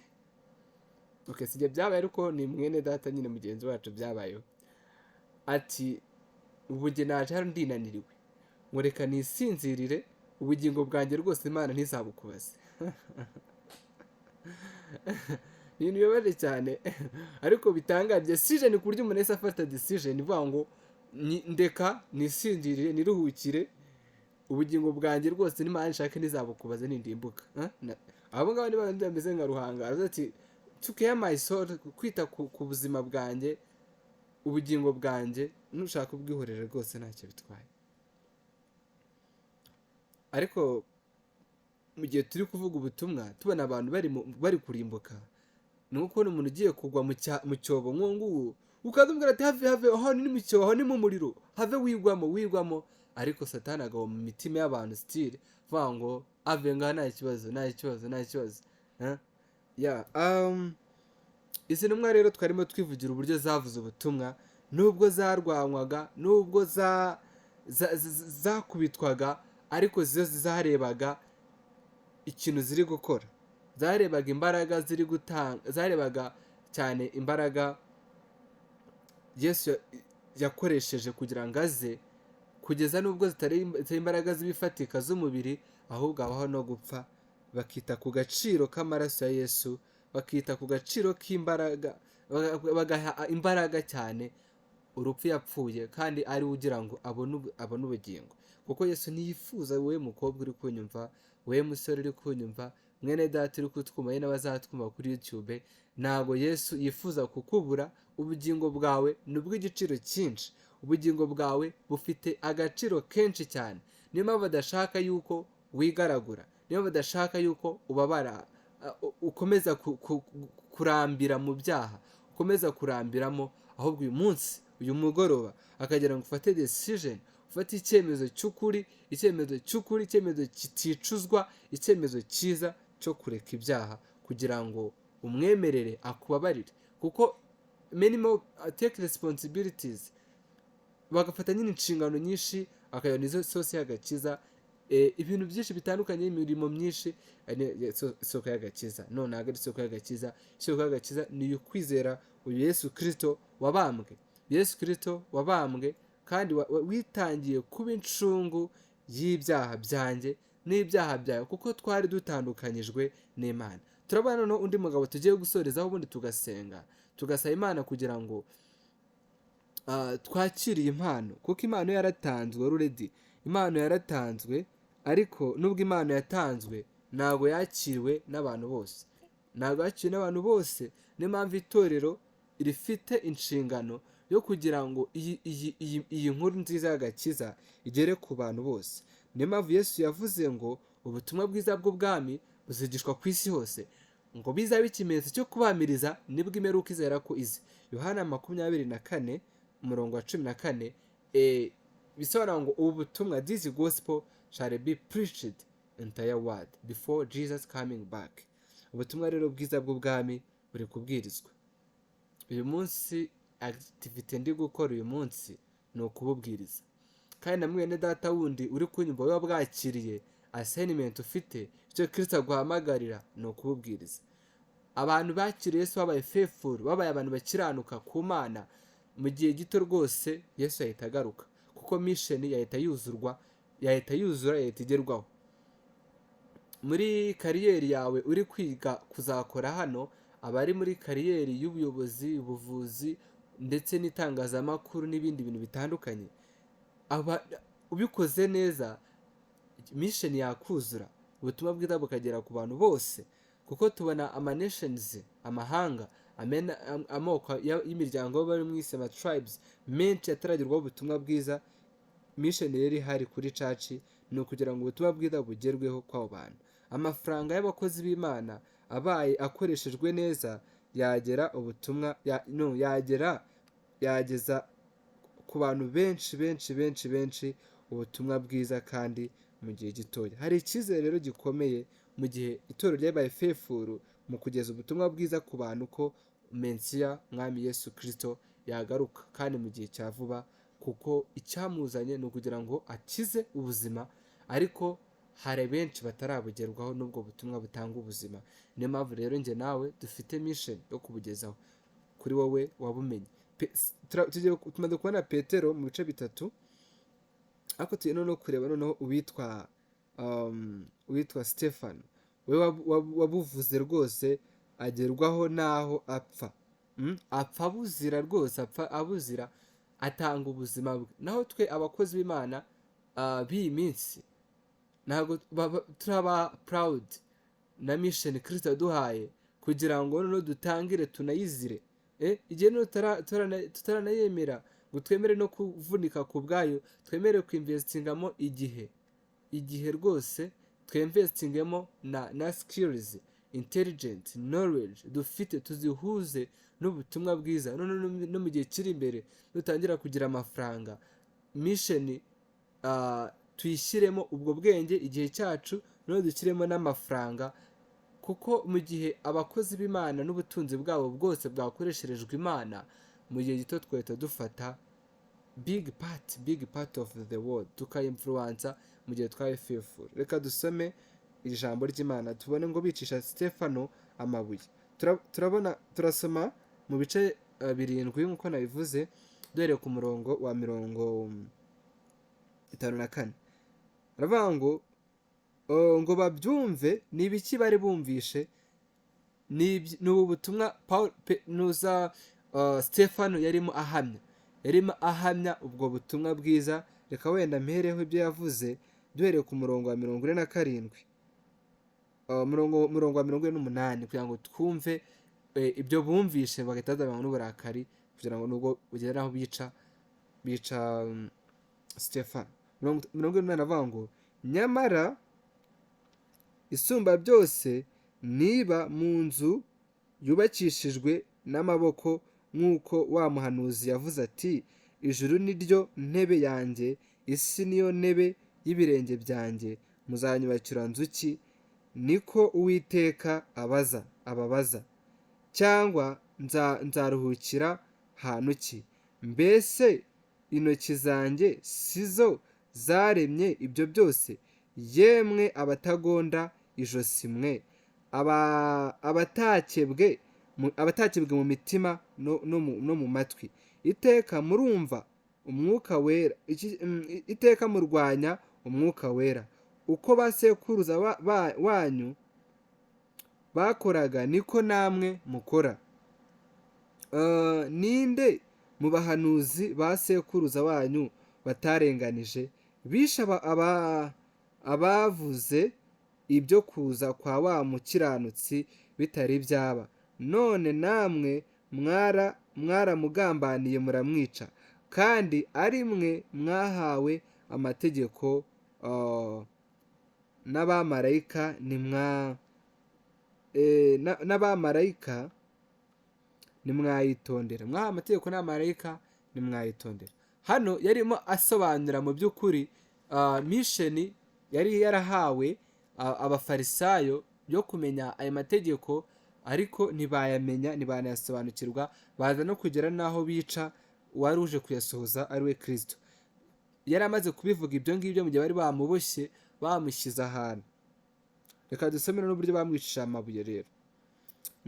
sijya byabaye ariko ni mwene data nyine mugenzi wacu byabayeho. Ati ubu njye naje hano ndinaniriwe, ngo reka nisinzirire, ubugingo bwanjye rwose Imana ntizabukubaze. Ni ibintu bibabaje cyane ariko bitangaje. Decision ku buryo umuntu wese afata decision ivuga ngo ndeka nisinzirire niruhukire, ubugingo bwanjye rwose n'Imana ishaka ntizabukubaze nindimbuka. Abo ngabo ni bandi bameze nka ruhangara, ati to care my soul, kwita ku buzima bwanjye, ubugingo bwanjye, nushaka ubwihorere rwose ntacyo bitwaye. Ariko mu gihe turi kuvuga ubutumwa tubona abantu bari kurimbuka, ni uko umuntu ugiye kugwa mu cyobo nk'uwo, ukazumvira ati have aho ni mu cyobo, aho ni mu muriro, have wigwamo. Ariko Satani agaho mu mitima y'abantu still vuga ngo ave ngaha nta kibazo. Izi ntumwa rero twarimo twivugira uburyo zavuze ubutumwa, nubwo zarwanywaga, nubwo zakubitwaga, ariko zo zarebaga ikintu ziri gukora, zarebaga imbaraga ziri gutanga, zarebaga cyane imbaraga Yesu yakoresheje kugira ngo aze, kugeza nubwo zitari imbaraga z'ibifatika z'umubiri, ahubwo habaho no gupfa. Bakita ku gaciro k'amaraso ya Yesu, bakita ku gaciro k'imbaraga, bagaha imbaraga cyane urupfu yapfuye, kandi ari ugira ngo abone ubugingo. Kuko Yesu ntiyifuza wowe mukobwa uri kunyumva, wowe musore uri kunyumva, mwene data uri kutwumva, ye n'abazatwumva kuri YouTube, ntabwo Yesu yifuza kukubura. Ubugingo bwawe ni ubw'igiciro cyinshi, ubugingo bwawe bufite agaciro kenshi cyane. Niyo mpamvu badashaka yuko wigaragura, niyo mpamvu badashaka yuko ubabara, ukomeza kurambira mu byaha, ukomeza kurambiramo. Ahubwo uyu munsi, uyu mugoroba, akagira ngo ufate decision, ufate icyemezo cy'ukuri, icyemezo kiticuzwa, icyemezo cyiza cyo kureka ibyaha, kugira ngo umwemerere akubabarire. Kuko minimum take responsibilities, bagafata nyine inshingano nyinshi, akayona izo sose y'agakiza, ibintu byinshi bitandukanye, imirimo myinshi, isoko y'agakiza. None ntabwo ari isoko y'agakiza. Isoko y'agakiza ni ukwizera uyu Yesu Kristo wabambwe, Yesu Kristo wabambwe kandi witangiye kuba incungu y'ibyaha byanjye n'ibyaha byawe, kuko twari dutandukanyijwe n'Imana. Turabona noneho undi mugabo tugiye gusorezaho, ubundi tugasenga, tugasaba Imana kugira ngo twakiriye impano, kuko impano yaratanzwe already. Impano yaratanzwe, ariko nubwo impano yatanzwe ntabwo yakiriwe n'abantu bose, ntabwo yakiriwe n'abantu bose. Niyo mpamvu itorero rifite inshingano yo kugira ngo iyi nkuru nziza y'agakiza igere ku bantu bose. Niyo mpamvu Yesu yavuze ngo ubutumwa bwiza bw'ubwami buzigishwa ku isi hose, ngo bizabe ikimenyetso cyo kubamiriza nibwo imperuka izera ko ize. Yohana 24 umurongo wa 14, bisobanura ngo ubu butumwa, this gospel shall be preached entire world before Jesus coming back. Ubutumwa rero bwiza bw'ubwami buri kubwirizwa. Uyu munsi activity ndi gukora uyu munsi ni ukububwiriza, kandi na mwene data wundi uri kunyumva we bwakiriye assignment ufite, icyo Kristo aguhamagarira ni ukububwiriza. Abantu bakiriye Yesu babaye faithful, babaye abantu bakiranuka ku Mana, mu gihe gito rwose Yesu yahita agaruka, kuko mission yahita yuzura, yahita igerwaho. Muri kariyeri yawe uri kwiga kuzakora hano, abari muri kariyeri y'ubuyobozi, ubuvuzi ndetse n'itangazamakuru n'ibindi bintu bitandukanye, ubikoze neza mission yakuzura, ubutumwa bwiza bukagera ku bantu bose, kuko tubona nations, amahanga, amoko y'imiryango bari mu isi, tribes menshi ataragerwaho ubutumwa bwiza. Mission rero ihari kuri church ni ukugira ngo ubutumwa bwiza bugerweho kw'abo bantu. Amafaranga y'abakozi b'Imana abaye akoreshejwe neza, yagera ubutumwa yageza ku bantu benshi ubutumwa bwiza, kandi mu gihe gitoya. Hari icyizere rero gikomeye mu gihe itorero ryabaye faithful mu kugeza ubutumwa bwiza ku bantu, ko Mensiya Mwami Yesu Kristo yagaruka kandi mu gihe cya vuba, kuko icyamuzanye ni ukugira ngo akize ubuzima, ariko hari benshi batarabugerwaho n'ubwo butumwa butanga ubuzima. Niyo mpamvu rero njye nawe dufite mission yo kubugezaho kuri wowe wabumenye. Tumaze kubona Petero mu bice 3, ariko tugiye no kureba noneho uwitwa Sitefano. We wabuvuze rwose agerwaho naho apfa, apfa abuzira rwose, apfa abuzira, atanga ubuzima bwe. Naho twe abakozi b'Imana b'iyi minsi ntabwo turaba proud na mission Kristo yaduhaye, kugira ngo noneho dutangire tunayizire, igihe tutaranayemera ngo twemere no kuvunika ku bwayo, twemere kwinvestingamo igihe rwose, twinvestingemo na skills, intelligence, knowledge dufite, tuzihuze n'ubutumwa bwiza. No mu gihe kiri imbere dutangira kugira amafaranga, mission tuyishyiremo ubwo bwenge, igihe cyacu no dushyiremo n'amafaranga, kuko mu gihe abakozi b'Imana n'ubutunzi bwabo bwose bwakoresherejwe Imana, mu gihe gito twahita dufata big part of the world, tukayinfluenza mu gihe twabaye faithful. Reka dusome iri jambo ry'Imana tubone ngo bicisha Sitefano amabuye. Turasoma mu bice 7 nk'uko nabivuze, duhereye ku murongo wa 54. Aravuga ngo babyumve ni ibiki bari bumvishe, ni ubu butumwa Sitefano yarimo ahamya ubwo butumwa bwiza. Reka wenda mpereho ibyo yavuze, duhereye ku murongo wa 47, umurongo wa 48, kugira ngo twumve ibyo bumvishe bagahita bazabanywa n'uburakari, kugira ngo nubwo ugera aho bica Sitefano. 48 aravuga ngo nyamara isumba byose niba mu nzu yubakishijwe n'amaboko, nk'uko wa muhanuzi yavuze ati, ijuru ni ryo ntebe yanjye, isi niyo ntebe y'ibirenge byanjye, muzanyubakira nzuki? Niko Uwiteka ababaza, cyangwa nzaruhukira hantu ki? Mbese intoki zanjye sizo zaremye ibyo byose? Yemwe abatagonda ijosi mwe, abatakebwe mu mitima no mu matwi, iteka murumva umwuka wera, iteka murwanya umwuka wera. Uko ba sekuruza wanyu bakoraga niko namwe mukora. Ninde mu bahanuzi ba sekuruza wanyu batarenganije, bishe abavuze ibyo kuza kwa wa mukiranutsi bitari byaba? None namwe mwaramugambaniye muramwica, kandi ari mwe mwahawe amategeko n'abamarayika nimwayitondera. Mwahawe amategeko n'abamarayika nimwayitondera. Hano yarimo asobanura mu by'ukuri misheni yari yarahawe abafarisayo yo kumenya aya mategeko, ariko ntibayamenya, ntibanayasobanukirwa, baza no kugera n'aho bica uwari uje kuyasohoza ari we Kristo. Yari amaze kubivuga ibyo ngibyo mu gihe bari bamuboshye, bamushyize ahantu. Reka dusomere n'uburyo bamwicishije amabuye rero.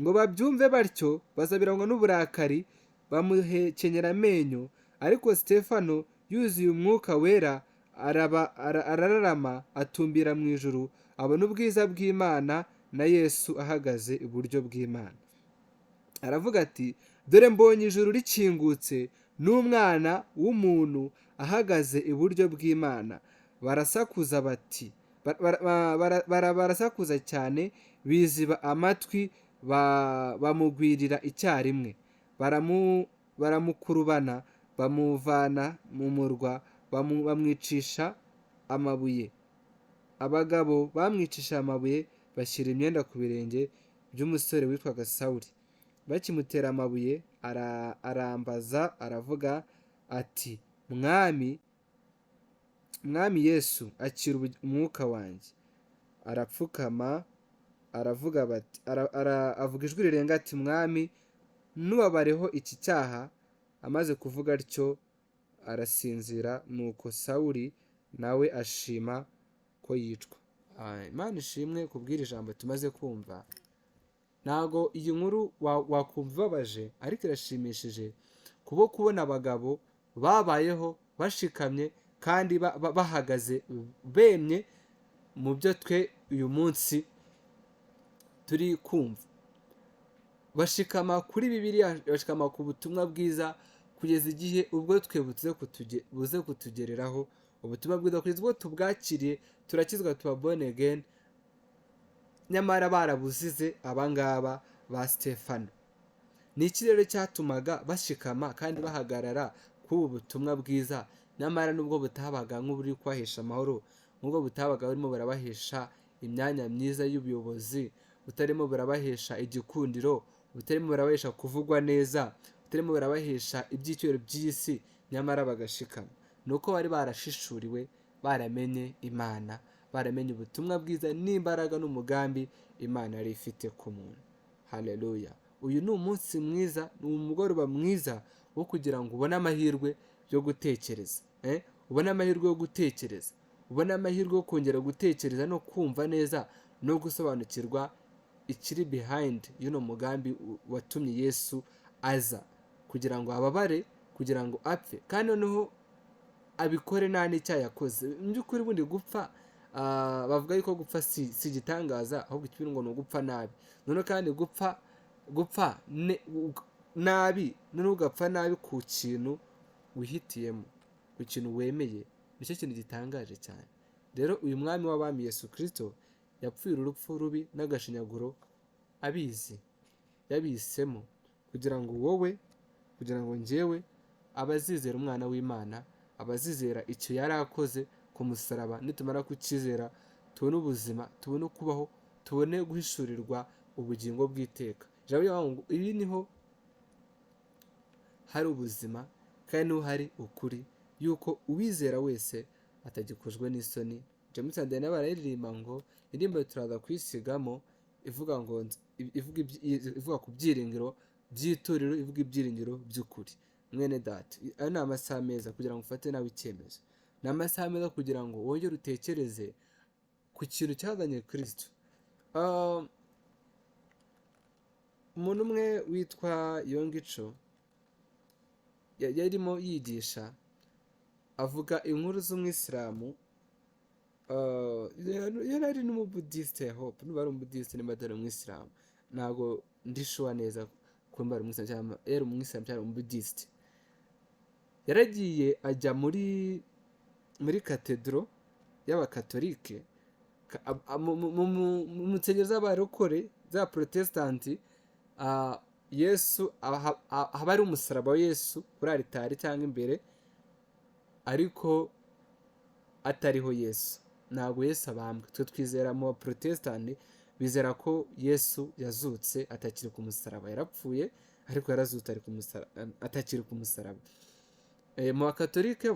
Ngo babyumve batyo bazabirangwa n'uburakari, bamuhekenyera amenyo. Ariko Sitefano yuzuye umwuka wera arararama, atumbira mu ijuru, abona ubwiza bw'Imana na Yesu ahagaze iburyo bw'Imana. Aravuga ati, dore mbonye ijuru rikingutse n'umwana w'umuntu ahagaze iburyo bw'Imana. Barasakuza bati, barasakuza cyane, biziba amatwi, bamugwirira icyarimwe. Baramukurubana, bamuvana mu murwa, bamwicisha amabuye. Abagabo bamwicisha amabuye bashyira imyenda ku birenge by'umusore witwaga Sawuli. Bakimutera amabuye arambaza, aravuga ati, Mwami Yesu, akira umwuka wanjye. Arapfukama avuga ijwi rirenga ati, Mwami, ntubabareho iki cyaha. Amaze kuvuga atyo arasinzira. Nuko Sawuli nawe ashima ko yicwa. Imana ishimwe kubwira ijambo tumaze kumva. Ntago iyi nkuru wakumva ibabaje, ariko irashimishije kubo kubona abagabo babayeho bashikamye kandi bahagaze bemye mu byo twe uyu munsi turi kumva. Bashikama kuri Bibiliya, bashikama ku butumwa bwiza kugeza igihe ubwo twe buze kutugereraho. Ubutumwa bwiza kugeza ubwo tubwakiriye, turakizwa, tuba born again. Nyamara barabuzize abangaba ba Sitefano. Ni iki rero cyatumaga bashikama kandi bahagarara kuri ubu butumwa bwiza, nyamara nubwo butabaga nk'uburi kubahesha amahoro, nubwo butabaga burimo burabahesha imyanya myiza y'ubuyobozi, butarimo burabahesha igikundiro, butarimo burabahesha kuvugwa neza, butarimo burabahesha iby'icyubahiro by'isi, nyamara bagashikama? Nuko bari barashishuriwe, baramenye Imana, baramenye ubutumwa bwiza n'imbaraga n'umugambi Imana yari ifite ku muntu. Haleluya! Uyu ni umunsi mwiza, ni umugoroba mwiza wo kugira ngo ubone amahirwe yo gutekereza, ubone amahirwe yo gutekereza, ubone amahirwe yo kongera gutekereza no kumva neza no gusobanukirwa ikiri behind y'uno mugambi watumye Yesu aza, kugira ngo ababare, kugira ngo apfe, kandi noneho abikore nta n'icyaha yakoze. Mu by'ukuri bundi gupfa, bavuga yuko gupfa si igitangaza, ahubwo ikibiri ngo ni ugupfa nabi. Noneho kandi gupfa nabi, noneho ugapfa nabi ku kintu wihitiyemo, ku kintu wemeye, nicyo kintu gitangaje cyane. Rero uyu mwami w'abami Yesu Kristo yapfuye urupfu rubi n'agashinyaguro abizi, yabisemo kugira ngo wowe, kugira ngo njyewe, abazizera umwana w'Imana, abazizera icyo yari akoze ku musaraba, nitumara kukizera tubone ubuzima, tubone kubaho, tubone guhishurirwa ubugingo bw'iteka. Ibi niho hari ubuzima, kandi niho hari ukuri, yuko uwizera wese atagikozwe n'isoni. James Adena bararirimba ngo indirimbo turaza kuyisigamo ivuga ku byiringiro by'itorero, ivuga ibyiringiro by'ukuri. mwene data, ayo ni amasaha meza kugira ngo ufate nawe icyemezo. Ni amasaha meza kugira ngo wongere utekereze ku kintu cyazanye Kristo. Umuntu umwe witwa Yongico yarimo yigisha avuga inkuru z'umwisilamu. Yari ari n'umubudisite, hope niba ari umubudisite niba atari umwisilamu, ntabwo ndishuwa neza ko mba ari umwisilamu cyangwa yari umwisilamu cyangwa umubudisite. Yaragiye ajya muri katedro y'abakatolike, mu nsengero z'abarokore za protestanti. Yesu haba ari umusaraba wa Yesu kuri aritari cyangwa imbere, ariko atariho Yesu. Ntabwo Yesu abambwe. Twe twizera mu Protestant bizera ko Yesu yazutse atakiri ku musaraba. Yarapfuye ariko yarazutse atakiri ku musaraba. Mu bakatolike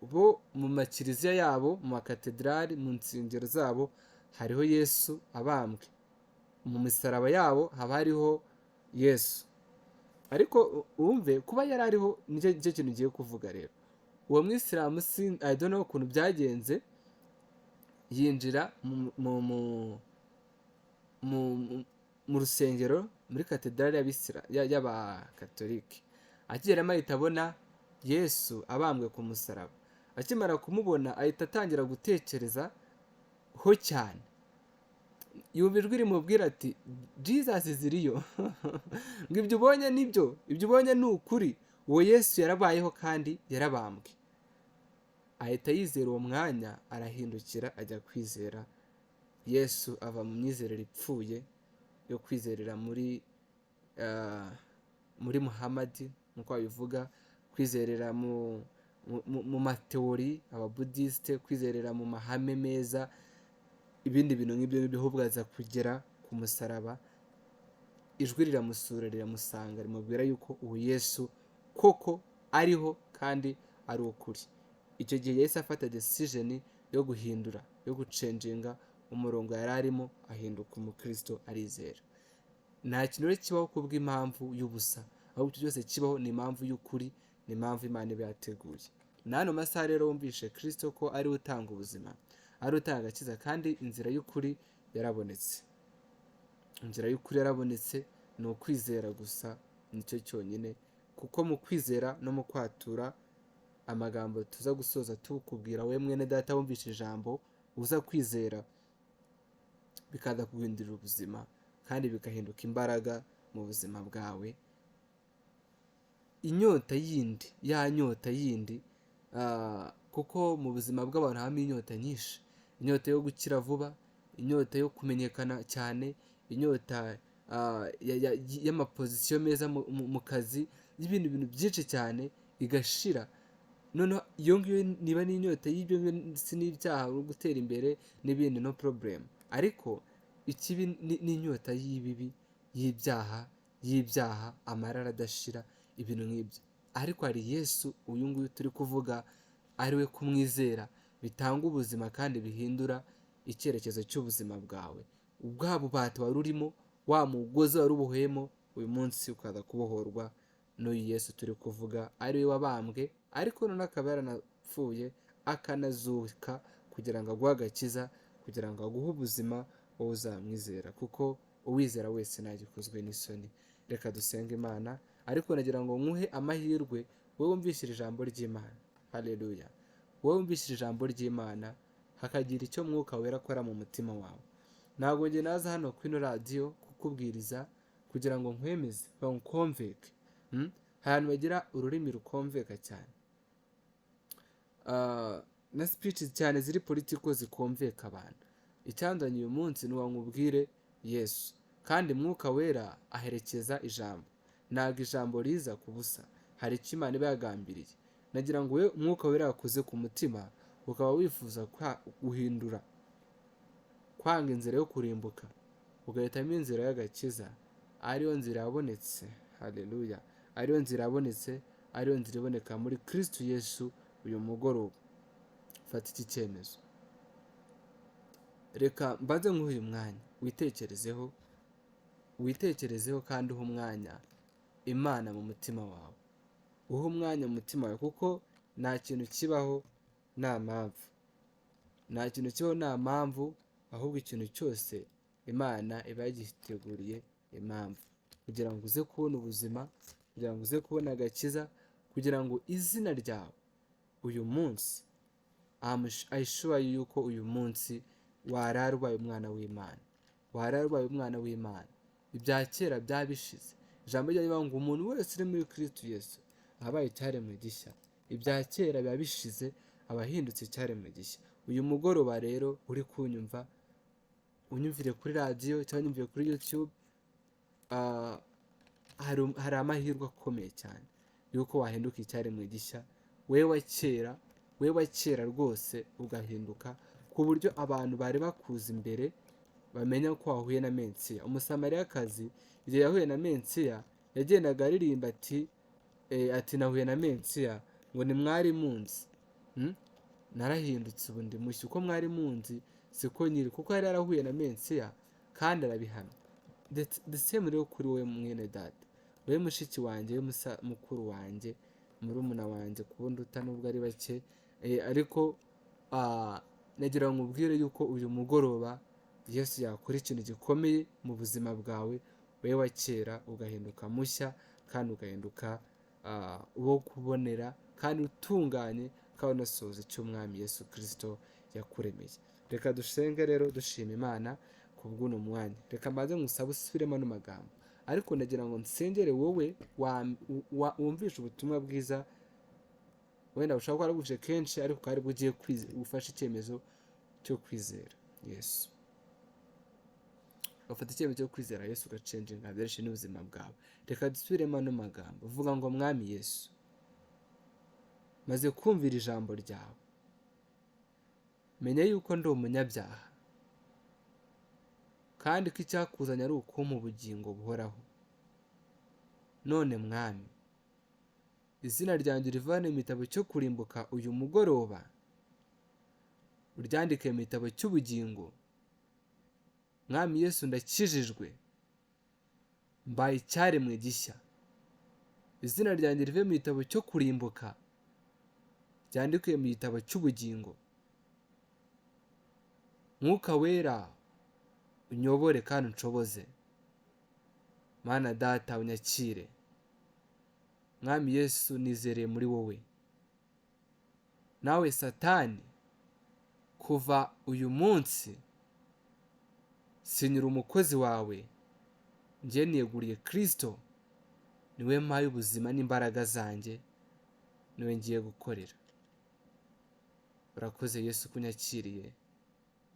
bo mu makiriziya yabo, mu makatedrali, mu nsengero zabo hariho Yesu abambwe. Mu misaraba yabo haba hariho Yesu. Ariko wumve kuba yari ariho nicyo kintu ngiye kuvuga rero. Uwo mwisilamu I don't know ukuntu byagenze, yinjira mu rusengero muri katedrali y'abakatolike. Akigera ahita abona Yesu abambwe ku musaraba. Akimara kumubona ahita atangira gutekereza ho cyane. Yumva ijwi rimubwira ati Jesus ziriyo. Ngo ibyo ubonye nibyo, ibyo ubonye ni ukuri, uwo Yesu yarabayeho kandi yarabambwe. Ahita yizera uwo mwanya, arahindukira ajya kwizera Yesu. Ava mu myizerere ipfuye yo kwizerera muri Muhammad nkuko babivuga, kwizerera mu mateori ababudisite, kwizerera mu mahame meza, ibindi bintu nk'ibyo ahubwo aza kugera ku musaraba. Ijwi riramusura riramusanga rimubwira yuko uwo Yesu koko ariho kandi ari ukuri. Icyo gihe yahise afata decision yo guhindura, yo gucenjinga umurongo yari arimo, ahinduka umukristo, arizera. Nta kintu rero kibaho kubw'impamvu y'ubusa, ahubwo icyo cyose kibaho ni impamvu y'ukuri, ni impamvu Imana iba yateguye. N'ano masaha rero wumvishe Kristo ko ari utanga ubuzima, ari utanga agakiza, kandi inzira y'ukuri yarabonetse. Inzira y'ukuri yarabonetse, ni ukwizera gusa, nicyo cyonyine. Kuko mu kwizera no mu kwatura amagambo tuza gusoza tukubwira, we mwene data wumvishe ijambo, uza kwizera bikaza kuguhindurira ubuzima kandi bikahinduka imbaraga mu buzima bwawe. Inyota yindi, ya nyota yindi, kuko mu buzima bw'abantu habamo inyota nyinshi. Inyota yo gukira vuba, inyota yo kumenyekana cyane, inyota y'amapozisiyo meza mu kazi, n'ibindi bintu byinshi cyane igashira. Noneho iyo ngiyo niba n'inyota y'ibyo si n'ibyaha, gutera imbere n'ibindi, no problem. Ariko ikibi n'inyota y'ibibi, y'ibyaha, amarara adashira, ibintu nk'ibyo. Ariko hari Yesu uyu nguyu turi kuvuga, ari we kumwizera bitanga ubuzima kandi bihindura icyerekezo cy'ubuzima bwawe. Ubwa bubata wari urimo, wa mugozi wari uboheyemo, uyu munsi ukaza kubohorwa n'uyu Yesu turi kuvuga, ari we wabambwe, ariko none akaba yaranapfuye akanazuka kugira ngo aguhe agakiza, kugira ngo aguhe ubuzima wowe uzamwizera. Kuko uwizera wese ntagikozwe n'isoni. Reka dusenge Imana. Ariko nagira ngo nkuhe amahirwe, wowe wumvishije ijambo ry'Imana. Haleluya. Wowe wumvishije ijambo ry'Imana, hakagira icyo Mwuka Wera akora mu mutima wawe. Ntabwo njye naza hano kuri ino radiyo kukubwiriza kugira ngo nkwemeze, nkonveke. Ahantu bagira ururimi rukonveka cyane, na speech cyane ziri politiko zikonveka abantu. Icyandanye uyu munsi ni nkubwire Yesu, kandi Mwuka Wera aherekeza ijambo. Ntabwo ijambo riza ku busa, hari icyo Imana iba yagambiriye. Nagira ngo we Mwuka Wera yakoze ku mutima, ukaba wifuza guhindura, kwanga inzira yo kurimbuka ugahitamo inzira y'agakiza, ariyo nzira yabonetse. Haleluya. Ariyo nzira yabonetse, ariyo nzira iboneka muri Kristo Yesu. Uyu mugoroba fata iki cyemezo. Reka mbaze nk'uyu mwanya witekerezeho kandi uha umwanya Imana mu mutima wawe. uha umwanya umutima wawe, kuko nta kintu kibaho nta mpamvu, nta kintu kibaho nta mpamvu, ahubwo ikintu cyose Imana iba yagiteguriye impamvu, kugira ngo uze kubona ubuzima, kugira ngo uze kubona agakiza, kugira ngo izina ryawe uyu munsi, ayishuwa yuko uyu munsi warara ubaye umwana w'Imana, warara ubaye umwana w'Imana. Ibya kera byabishize. Ijambo ry'Imana ngo umuntu wese uri muri Kristo Yesu abaye icyaremwe gishya. Ibya kera biba bishize, abahindutse icyaremwe gishya. Uyu mugoroba rero uri kunyumva, unyumvire kuri radiyo cyangwa unyumvire kuri YouTube, hari amahirwe akomeye cyane yuko wahinduka icyaremwe gishya. Wewe wa kera rwose ugahinduka, ku buryo abantu bari bakuza imbere bamenya ko wahuye na Mensiya. Umusamariyakazi igihe yahuye na Mensiya yagendaga aririmba ati nahuye na Mensiya, ngo ni mwari munzi, narahindutse ubu ndi mushya, uko mwari munzi siko nyiri, kuko yari yarahuye na Mensiya kandi arabihamya. The same rero kuri wowe mwene data, wowe mushiki wanjye, wowe mukuru wanjye, murumuna wanjye, kubundi uta nubwo ari bake, ariko nagira ngo ubwire yuko uyu mugoroba Yesu yakora ikintu gikomeye mu buzima bwawe, wowe wa kera ugahinduka mushya, kandi ugahinduka uwo kubonera kandi utunganye, kandi unasohoza icyo Umwami Yesu Kristo yakuremeye. Reka dusenge rero dushima Imana kubw'uno mwanya. Reka mbanze ngusabe usubiremo ano magambo, ariko nagira ngo nsengere wowe wumvishe ubutumwa bwiza, wenda ushobora kuba warabwumvise kenshi, ariko ukaba aribwo ugiye gufasha icyemezo cyo kwizera Yesu. Ufata icyemezo cyo kwizera Yesu, ugacenjinga byinshi n'ubuzima bwawe. Reka dusubiremo ano magambo. Uvuga ngo Mwami Yesu, maze kumvira ijambo ryawe, menya yuko ndi umunyabyaha, kandi ko icyakuzanye ari ukumpa ubugingo buhoraho. None Mwami, izina ryanjye urivane mu gitabo cyo kurimbuka uyu mugoroba, uryandike mu gitabo cy'ubugingo. Mwami Yesu, ndakijijwe, mbaye icyaremwe gishya. Izina ryanjye rive mu gitabo cyo kurimbuka, ryandikwe mu gitabo cy'ubugingo. Mwuka wera unyobore kandi unshoboze. Mana Data unyakire. Mwami Yesu, nizereye muri wowe. Nawe Satani, kuva uyu munsi sinyura umukozi wawe, njye niyeguriye Kristo, niwe mpaye ubuzima n'imbaraga zanjye, niwe ngiye gukorera. Urakoze Yesu kunyakiriye,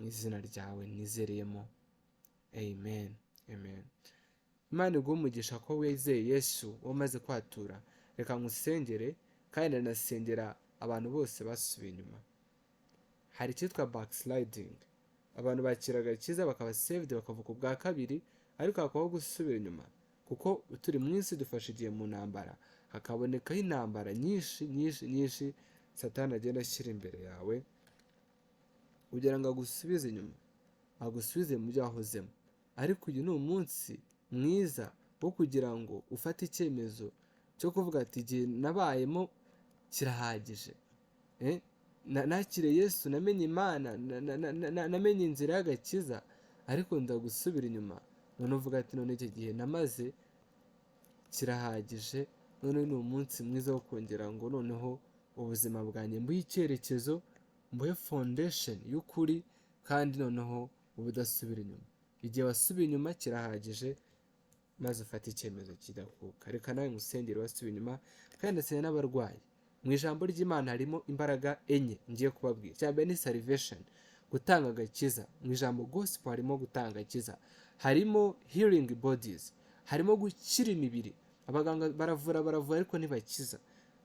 mu izina ryawe nizereyemo, amen, amen. Imana iguhe umugisha ko wizeye Yesu wamaze kwatura. Reka ngusengere, kandi nanasengera abantu bose basubiye inyuma. Hari icyitwa backsliding, abantu bakira agakiza bakaba saved, bakavuka ubwa kabiri, ariko hakabaho gusubira inyuma, kuko turi mu isi dufashe igihe mu ntambara, hakabonekaho intambara nyinshi Satani agenda ashyira imbere yawe kugira ngo agusubize inyuma, agusubize mu byo wahozemo. Ariko uyu ni umunsi mwiza wo kugira ngo ufate icyemezo cyo kuvuga ati igihe nabayemo kirahagije, nakire Yesu, namenye Imana, namenye inzira y'agakiza, ariko ndagusubira inyuma. None uvuga ati none iki gihe namaze kirahagije, none ni umunsi mwiza wo kongera ngo noneho ubuzima bwanjye mbuhe icyerekezo, mbuhe foundation y'ukuri, kandi noneho ubudasubira inyuma. Igihe wasubiye inyuma kirahagije, maze ufate icyemezo kidakuka. Reka nawe ngusengere wasubiye inyuma, kandi ndasenya n'abarwayi. Mu ijambo ry'Imana harimo imbaraga enye ngiye kubabwira. Icya mbere ni salvation, gutanga agakiza. Mu ijambo gospel harimo gutanga agakiza, harimo healing bodies, harimo gukira imibiri. Abaganga baravura ariko ntibakiza.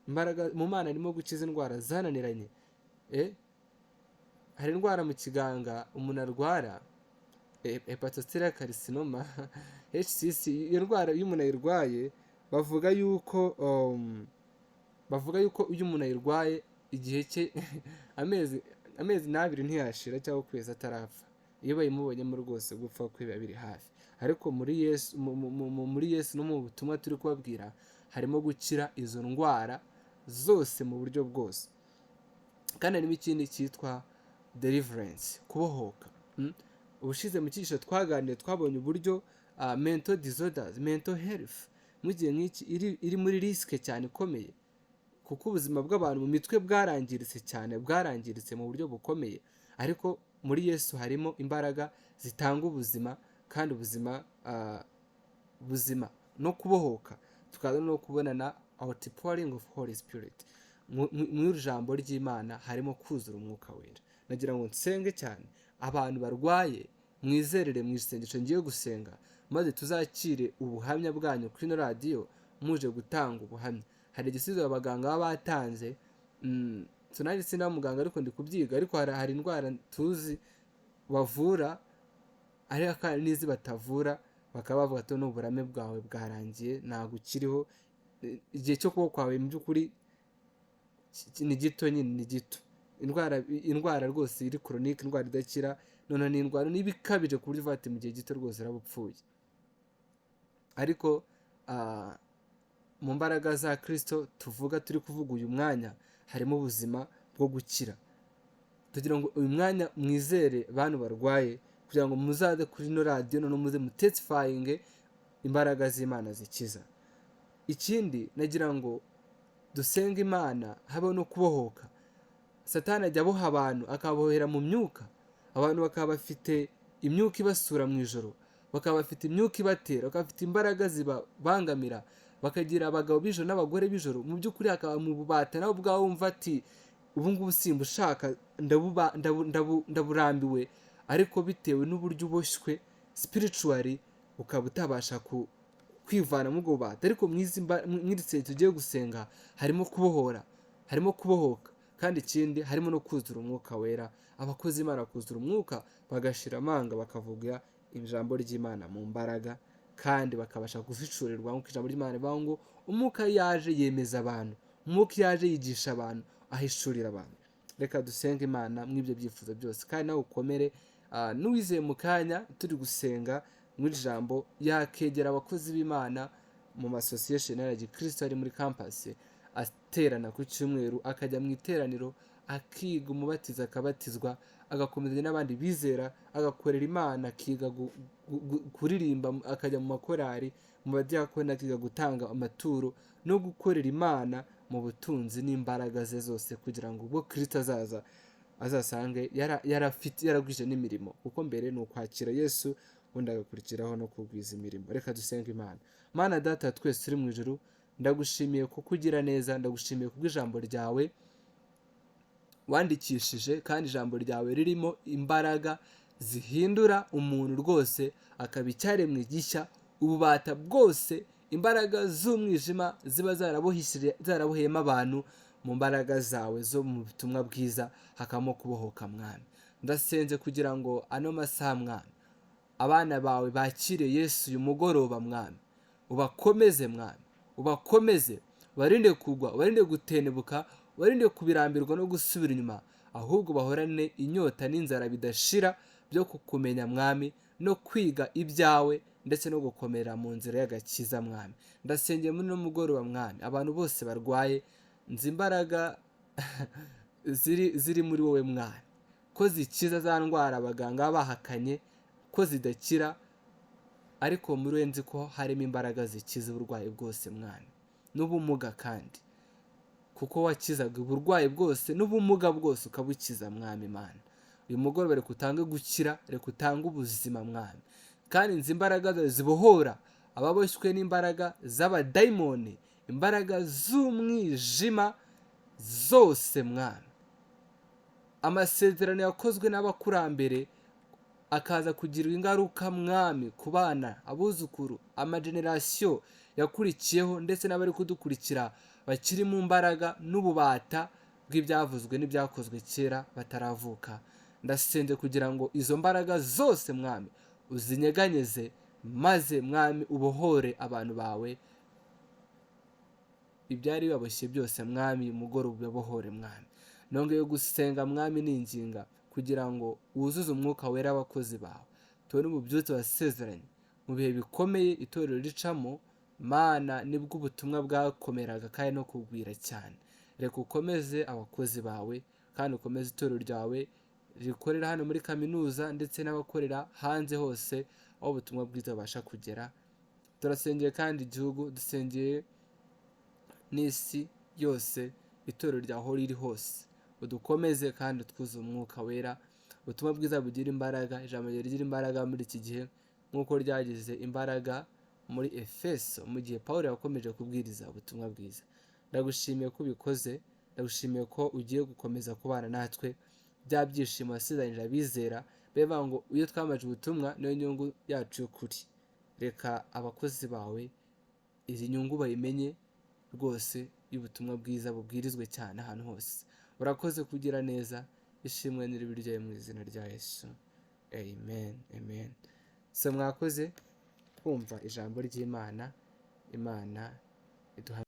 Imbaraga mu Mana harimo gukiza indwara zananiranye. Hari indwara mu kiganga umuntu arwara, hepatocellular carcinoma, HCC. Iyo ndwara iyo umuntu ayirwaye bavuga yuko iyo umuntu ayirwaye igihe cye amezi n'abiri ntiyashira cyangwa ukwezi atarapfa. Iyo bayimubonyemo rwose gupfa kwe biba biri hafi. Ariko muri Yesu no mu butumwa turi kubabwira, harimo gukira izo ndwara zose mu buryo bwose. Kandi harimo ikindi cyitwa deliverance, kubohoka. Ubushize mu cyigisho twaganiriye twabonye uburyo mental disorders, mental health mu gihe nk'iki iri muri risike cyane ikomeye, kuko ubuzima bw'abantu mu mitwe bwarangiritse cyane, bwarangiritse mu buryo bukomeye, ariko muri Yesu harimo imbaraga zitanga ubuzima, kandi ubuzima no kubohoka tukaza no kubonana outpouring of Holy Spirit. Mu ijambo ry'Imana harimo kuzura umwuka wera. Nagira ngo nsenge cyane abantu barwaye, mwizerere mu isengesho ngiye gusenga, maze tuzakire ubuhamya bwanyu kuri radiyo muje gutanga ubuhamya. Hari igisubizo abaganga baba batanze, tunari sina muganga ariko ndi kubyiga, ariko hari indwara tuzi bavura ariko kandi n'izi batavura, bakaba bavuga ati n'uburame bwawe bwarangiye, ntabwo ukiriho, igihe cyo kubaho kwawe mu by'ukuri ni gito, nyine ni gito. Indwara rwose iri chronique, indwara idakira, none ni indwara n'ibikabije ku buryo uvuga ati mu gihe gito rwose urabupfuye. Ariko mu mbaraga za Kristo tuvuga, turi kuvuga uyu mwanya, harimo ubuzima bwo gukira. Tugira ngo uyu mwanya mwizere bantu barwaye, kugira ngo muzaze kuri no radio no muze mutestifying imbaraga z'Imana zikiza. Ikindi nagira ngo dusenga Imana habeho no kubohoka. Satani ajya aboha abantu akabohera mu myuka, abantu bakaba bafite imyuka ibasura mu ijoro, bakaba bafite imyuka ibatera, bakaba bafite imbaraga zibabangamira, bakagira abagabo b'ijoro n'abagore b'ijoro, mu by'ukuri akaba mu bubata nawe ubwawe wumva ati ubu ngubu simba ushaka, ndaburambiwe, ariko bitewe n'uburyo uboshywe spiritually ukaba utabasha kwivana mu bubata. Ariko mw'iri sengesho tugiye gusenga harimo kubohora, harimo kubohoka, kandi ikindi harimo no kuzura umwuka wera. Abakozi Imana kuzura umwuka bagashira amanga, bakavuga ijambo ry'Imana mu mbaraga, kandi bakabasha guhishurirwa nk'uko ijambo ry'Imana rivuga ngo umwuka yaje yemeza abantu, umwuka yaje yigisha abantu, ahishurira abantu. Reka dusenge Imana mw'ibyo byifuzo byose, kandi nawe ukomere. N'uwizeye mu kanya turi gusenga muri jambo yakegera abakozi b'Imana mu association ya Kristo ari muri campus, aterana ku cyumweru, akajya mu iteraniro, akiga umubatiza, akabatizwa, agakomeza n'abandi bizera, agakorera Imana, akiga kuririmba, akajya mu makorari, mu badiyakoni, akiga gutanga amaturo no gukorera Imana mu butunzi n'imbaraga ze zose, kugira ngo ubwo Kristo azasange yaragwije n'imirimo, kuko mbere ni ukwakira Yesu, ubundi agakurikiraho no kugwiza imirimo. Reka dusenge Imana. Mana Data twese turi mu ijuru, ndagushimiye kuko ugira neza, ndagushimiye kubw'ijambo ryawe wandikishije, kandi ijambo ryawe ririmo imbaraga zihindura umuntu rwose akaba icyaremwe gishya. Ububata bwose, imbaraga z'umwijima ziba zaraboheyemo abantu, mu mbaraga zawe zo mu butumwa bwiza hakamo kubohoka Mwami. Ndasenze kugira ngo ano masaha Mwami, abana bawe bakire Yesu uyu mugoroba Mwami, ubakomeze Mwami, ubakomeze, barinde kugwa, barinde gutenebuka, barinde kubirambirwa no gusubira inyuma, ahubwo bahorane inyota n'inzara bidashira byo kukumenya Mwami, no kwiga ibyawe ndetse no gukomera mu nzira y'agakiza Mwami. Ndasengeye muri no mugoroba Mwami, abantu bose barwaye, nzi imbaraga ziri muri wowe Mwami, ko zikiza za ndwara abaganga bahakanye ko zidakira, ariko muri we nzi ko harimo imbaraga zikiza uburwayi bwose Mwami, n'ubumuga, kandi kuko wakizaga uburwayi bwose n'ubumuga bwose ukabukiza Mwami Imana. Uyu mugoroba reka utange gukira, reka utange ubuzima Mwami, kandi nzi imbaraga zibohora ababoshywe n'imbaraga z'abadayimoni, imbaraga z'umwijima zose Mwami. Amasezerano yakozwe n'abakurambere akaza kugira ingaruka Mwami ku bana, abuzukuru, amagenerasiyo yakurikiyeho, ndetse n'abari kudukurikira bakiri mu mbaraga n'ububata bw'ibyavuzwe n'ibyakozwe kera bataravuka. Ndasenze kugira ngo izo mbaraga zose Mwami uzinyeganyeze, maze Mwami ubohore abantu bawe, ibyari bibaboshye byose Mwami umugoroba ubibohore Mwami. Nongeye gusenga Mwami n'inginga kugira ngo wuzuze umwuka wera abakozi bawe, tubone ububyutse wasezeranye mu bihe bikomeye itorero ricamo, Mana nibwo ubutumwa bwakomeraga kandi no kugwira cyane. Reka ukomeze abakozi bawe kandi ukomeze itorero ryawe rikorera hano muri kaminuza ndetse n'abakorera hanze hose aho ubutumwa bwiza babasha kugera. Turasengeye kandi igihugu, dusengeye n'isi yose, itorero ryaho riri hose. Udukomeze kandi utwuze umwuka wera, ubutumwa bwiza bugira imbaraga, ijambo rigira imbaraga muri iki gihe nk'uko ryagize imbaraga muri Efeso mu gihe Pawulo yakomeje kubwiriza ubutumwa bwiza. Ndagushimiye ko ubikoze, ndagushimiye ko ugiye gukomeza kubana natwe, bya byishimo wasezeranyije abizera beba ngo iyo twamaje ubutumwa niyo nyungu yacu y'ukuri. Reka abakozi bawe izi nyungu bayimenye rwose, y'ubutumwa bwiza bubwirizwe cyane ahantu hose. Urakoze kugira neza, ishimwe n'iribiryo mu izina rya Yesu, amen, amen. So mwakoze kumva ijambo ry'Imana. Imana iduha